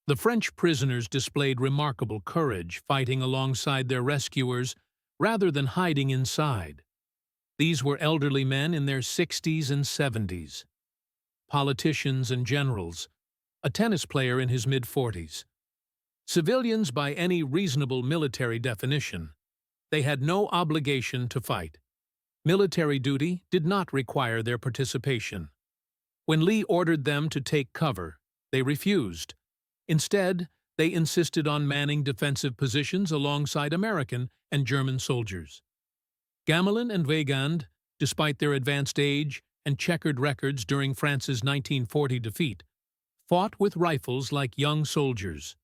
The French prisoners displayed remarkable courage, fighting alongside their rescuers rather than hiding inside. These were elderly men in their 60s and 70s, politicians and generals, a tennis player in his mid-40s. Civilians by any reasonable military definition. They had no obligation to fight. Military duty did not require their participation. When Lee ordered them to take cover, they refused. Instead, they insisted on manning defensive positions alongside American and German soldiers. Gamelin and Weygand, despite their advanced age and checkered records during France's 1940 defeat, fought with rifles like young soldiers.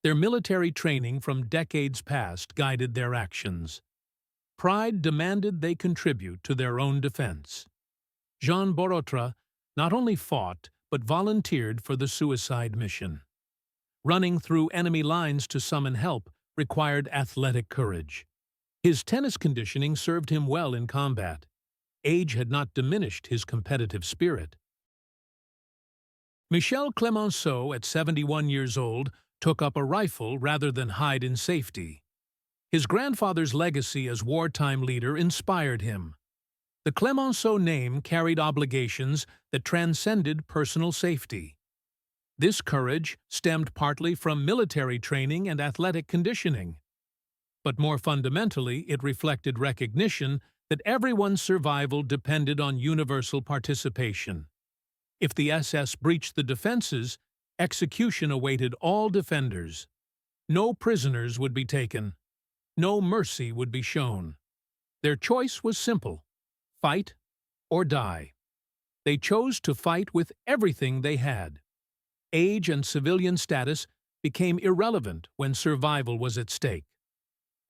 Their military training from decades past guided their actions. Pride demanded they contribute to their own defense. Jean Borotra not only fought but volunteered for the suicide mission. Running through enemy lines to summon help required athletic courage. His tennis conditioning served him well in combat. Age had not diminished his competitive spirit. Michel Clemenceau, at 71 years old, took up a rifle rather than hide in safety. His grandfather's legacy as wartime leader inspired him. The Clemenceau name carried obligations that transcended personal safety. This courage stemmed partly from military training and athletic conditioning. But more fundamentally, it reflected recognition that everyone's survival depended on universal participation. If the SS breached the defenses, execution awaited all defenders. No prisoners would be taken. No mercy would be shown. Their choice was simple: fight or die. They chose to fight with everything they had. Age and civilian status became irrelevant when survival was at stake.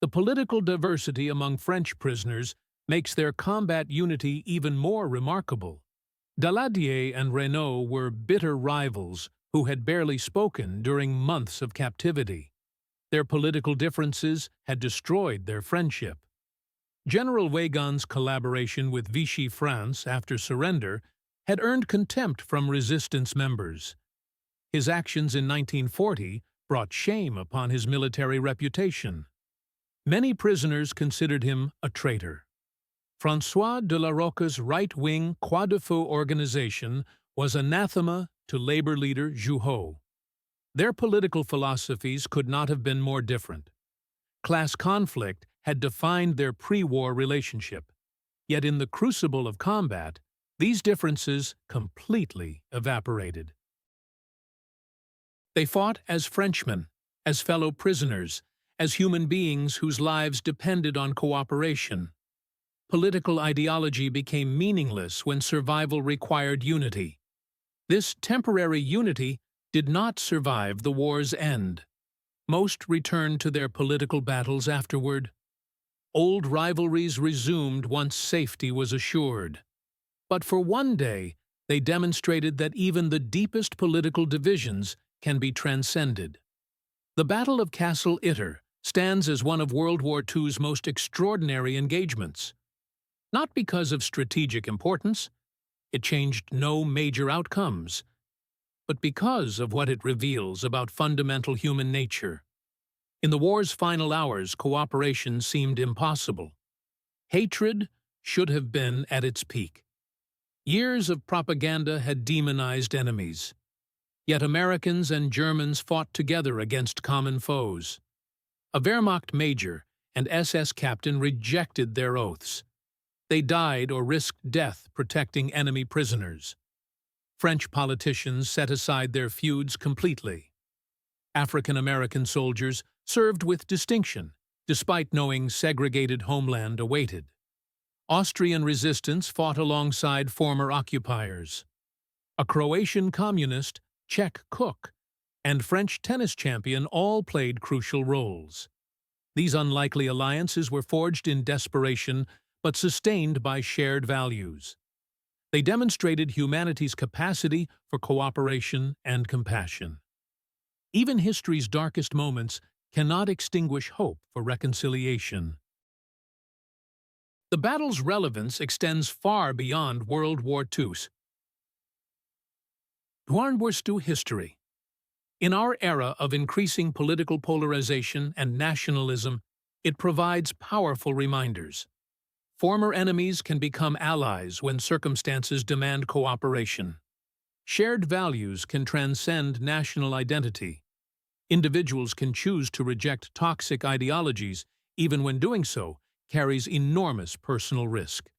The political diversity among French prisoners makes their combat unity even more remarkable. Daladier and Renaud were bitter rivals who had barely spoken during months of captivity. Their political differences had destroyed their friendship. General Weygand's collaboration with Vichy France after surrender had earned contempt from resistance members. His actions in 1940 brought shame upon his military reputation. Many prisoners considered him a traitor. François de la Rocque's right-wing Croix de Feu organization was anathema to labor leader Jouhaux. Their political philosophies could not have been more different. Class conflict had defined their pre-war relationship, yet in the crucible of combat, these differences completely evaporated. They fought as Frenchmen, as fellow prisoners, as human beings whose lives depended on cooperation. Political ideology became meaningless when survival required unity. This temporary unity did not survive the war's end. Most returned to their political battles afterward. Old rivalries resumed once safety was assured. But for one day, they demonstrated that even the deepest political divisions can be transcended. The Battle of Castle Itter stands as one of World War II's most extraordinary engagements. Not because of strategic importance, it changed no major outcomes, but because of what it reveals about fundamental human nature. In the war's final hours, cooperation seemed impossible. Hatred should have been at its peak. Years of propaganda had demonized enemies. Yet Americans and Germans fought together against common foes. A Wehrmacht major and SS captain rejected their oaths. They died or risked death protecting enemy prisoners. French politicians set aside their feuds completely. African-American soldiers served with distinction, despite knowing segregated homeland awaited. Austrian resistance fought alongside former occupiers. A Croatian communist, Czech cook, and French tennis champion all played crucial roles. These unlikely alliances were forged in desperation but sustained by shared values. They demonstrated humanity's capacity for cooperation and compassion. Even history's darkest moments cannot extinguish hope for reconciliation. The battle's relevance extends far beyond World War II's thwart history. In our era of increasing political polarization and nationalism, it provides powerful reminders. Former enemies can become allies when circumstances demand cooperation. Shared values can transcend national identity. Individuals can choose to reject toxic ideologies, even when doing so carries enormous personal risk.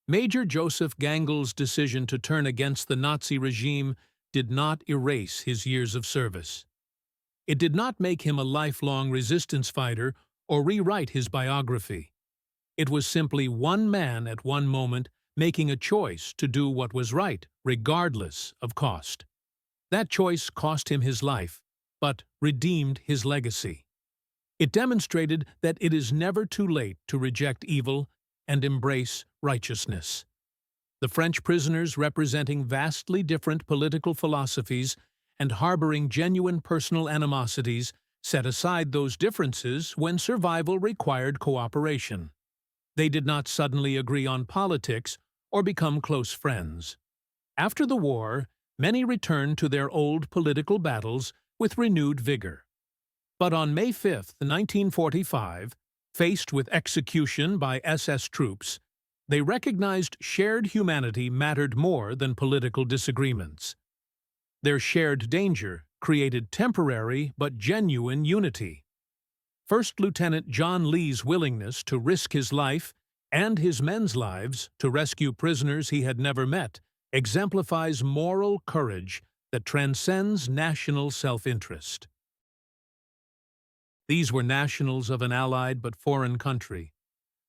Major Joseph Gangel's decision to turn against the Nazi regime did not erase his years of service. It did not make him a lifelong resistance fighter or rewrite his biography. It was simply one man at one moment making a choice to do what was right, regardless of cost. That choice cost him his life, but redeemed his legacy. It demonstrated that it is never too late to reject evil and embrace righteousness. The French prisoners, representing vastly different political philosophies and harboring genuine personal animosities, set aside those differences when survival required cooperation. They did not suddenly agree on politics or become close friends. After the war, many returned to their old political battles with renewed vigor. But on May 5, 1945, faced with execution by SS troops, they recognized shared humanity mattered more than political disagreements. Their shared danger created temporary but genuine unity. First Lieutenant John Lee's willingness to risk his life and his men's lives to rescue prisoners he had never met exemplifies moral courage that transcends national self-interest. These were nationals of an allied but foreign country.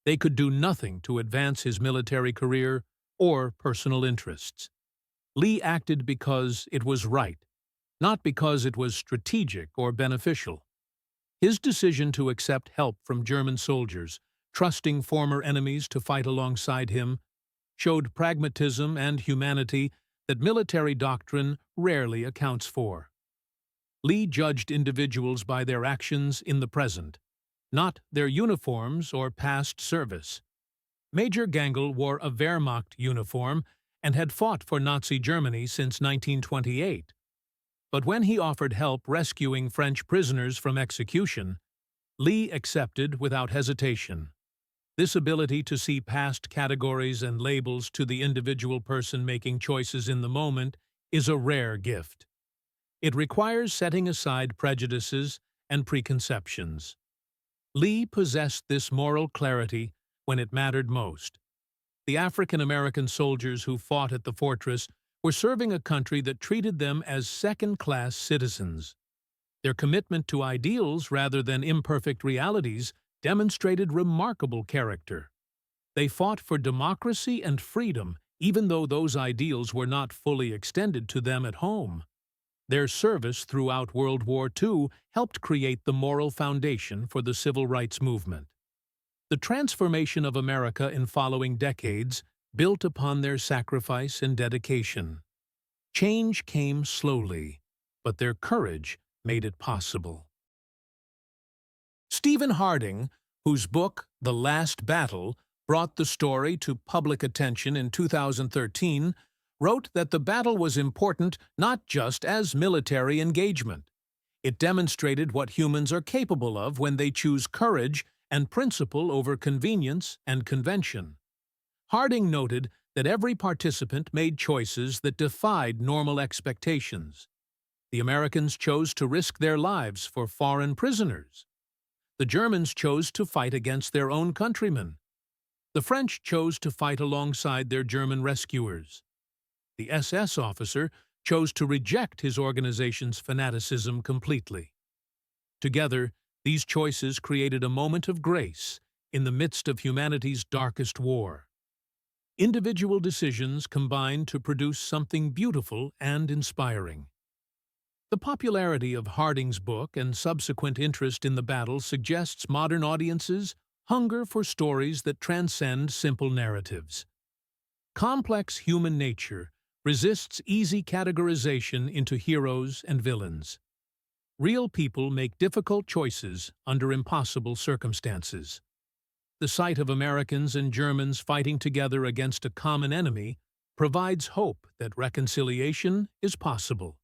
They could do nothing to advance his military career or personal interests. Lee acted because it was right, not because it was strategic or beneficial. His decision to accept help from German soldiers, trusting former enemies to fight alongside him, showed pragmatism and humanity that military doctrine rarely accounts for. Lee judged individuals by their actions in the present, not their uniforms or past service. Major Gangel wore a Wehrmacht uniform and had fought for Nazi Germany since 1928. But when he offered help rescuing French prisoners from execution, Lee accepted without hesitation. This ability to see past categories and labels to the individual person making choices in the moment is a rare gift. It requires setting aside prejudices and preconceptions. Lee possessed this moral clarity when it mattered most. The African-American soldiers who fought at the fortress were serving a country that treated them as second-class citizens. Their commitment to ideals rather than imperfect realities demonstrated remarkable character. They fought for democracy and freedom, even though those ideals were not fully extended to them at home. Their service throughout World War II helped create the moral foundation for the civil rights movement. The transformation of America in following decades built upon their sacrifice and dedication. Change came slowly, but their courage made it possible. Stephen Harding, whose book, The Last Battle, brought the story to public attention in 2013, wrote that the battle was important not just as military engagement. It demonstrated what humans are capable of when they choose courage and principle over convenience and convention. Harding noted that every participant made choices that defied normal expectations. The Americans chose to risk their lives for foreign prisoners. The Germans chose to fight against their own countrymen. The French chose to fight alongside their German rescuers. The SS officer chose to reject his organization's fanaticism completely. Together, these choices created a moment of grace in the midst of humanity's darkest war. Individual decisions combined to produce something beautiful and inspiring. The popularity of Harding's book and subsequent interest in the battle suggests modern audiences hunger for stories that transcend simple narratives. Complex human nature resists easy categorization into heroes and villains. Real people make difficult choices under impossible circumstances. The sight of Americans and Germans fighting together against a common enemy provides hope that reconciliation is possible.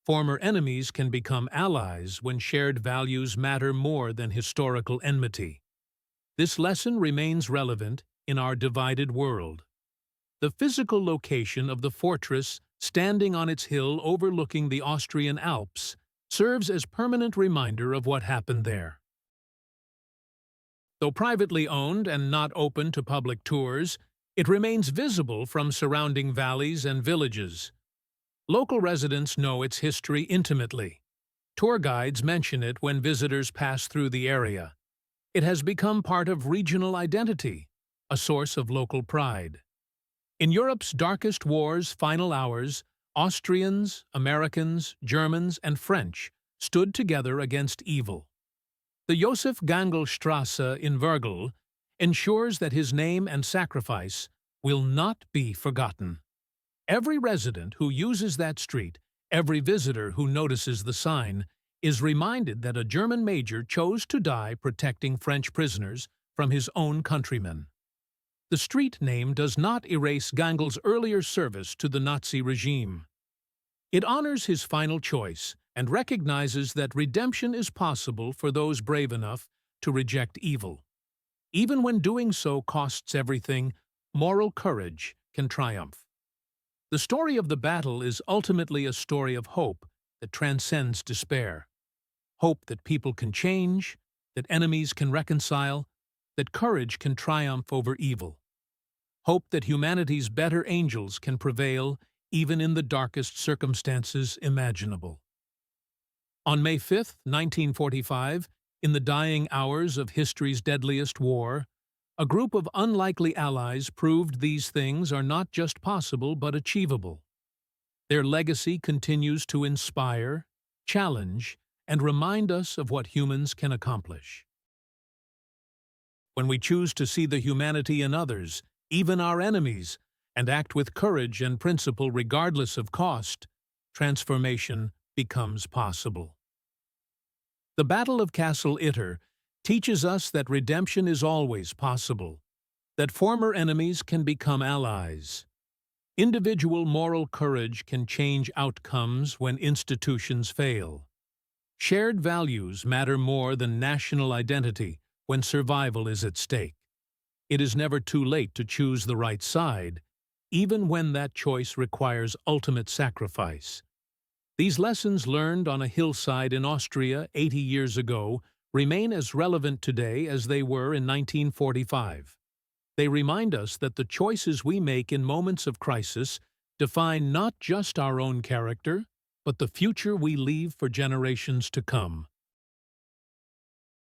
Former enemies can become allies when shared values matter more than historical enmity. This lesson remains relevant in our divided world. The physical location of the fortress standing on its hill overlooking the Austrian Alps serves as permanent reminder of what happened there. Though privately owned and not open to public tours, it remains visible from surrounding valleys and villages. Local residents know its history intimately. Tour guides mention it when visitors pass through the area. It has become part of regional identity, a source of local pride. In Europe's darkest war's final hours, Austrians, Americans, Germans, and French stood together against evil. The Josef Gangl-Strasse in Vergel ensures that his name and sacrifice will not be forgotten. Every resident who uses that street, every visitor who notices the sign, is reminded that a German major chose to die protecting French prisoners from his own countrymen. The street name does not erase Gangel's earlier service to the Nazi regime. It honors his final choice and recognizes that redemption is possible for those brave enough to reject evil. Even when doing so costs everything, moral courage can triumph. The story of the battle is ultimately a story of hope that transcends despair. Hope that people can change, that enemies can reconcile, that courage can triumph over evil. Hope that humanity's better angels can prevail even in the darkest circumstances imaginable. On May 5, 1945, in the dying hours of history's deadliest war, a group of unlikely allies proved these things are not just possible but achievable. Their legacy continues to inspire, challenge, and remind us of what humans can accomplish. When we choose to see the humanity in others, even our enemies, and act with courage and principle regardless of cost, transformation becomes possible. The Battle of Castle Itter teaches us that redemption is always possible, that former enemies can become allies. Individual moral courage can change outcomes when institutions fail. Shared values matter more than national identity when survival is at stake. It is never too late to choose the right side, even when that choice requires ultimate sacrifice. These lessons learned on a hillside in Austria 80 years ago remain as relevant today as they were in 1945. They remind us that the choices we make in moments of crisis define not just our own character, but the future we leave for generations to come.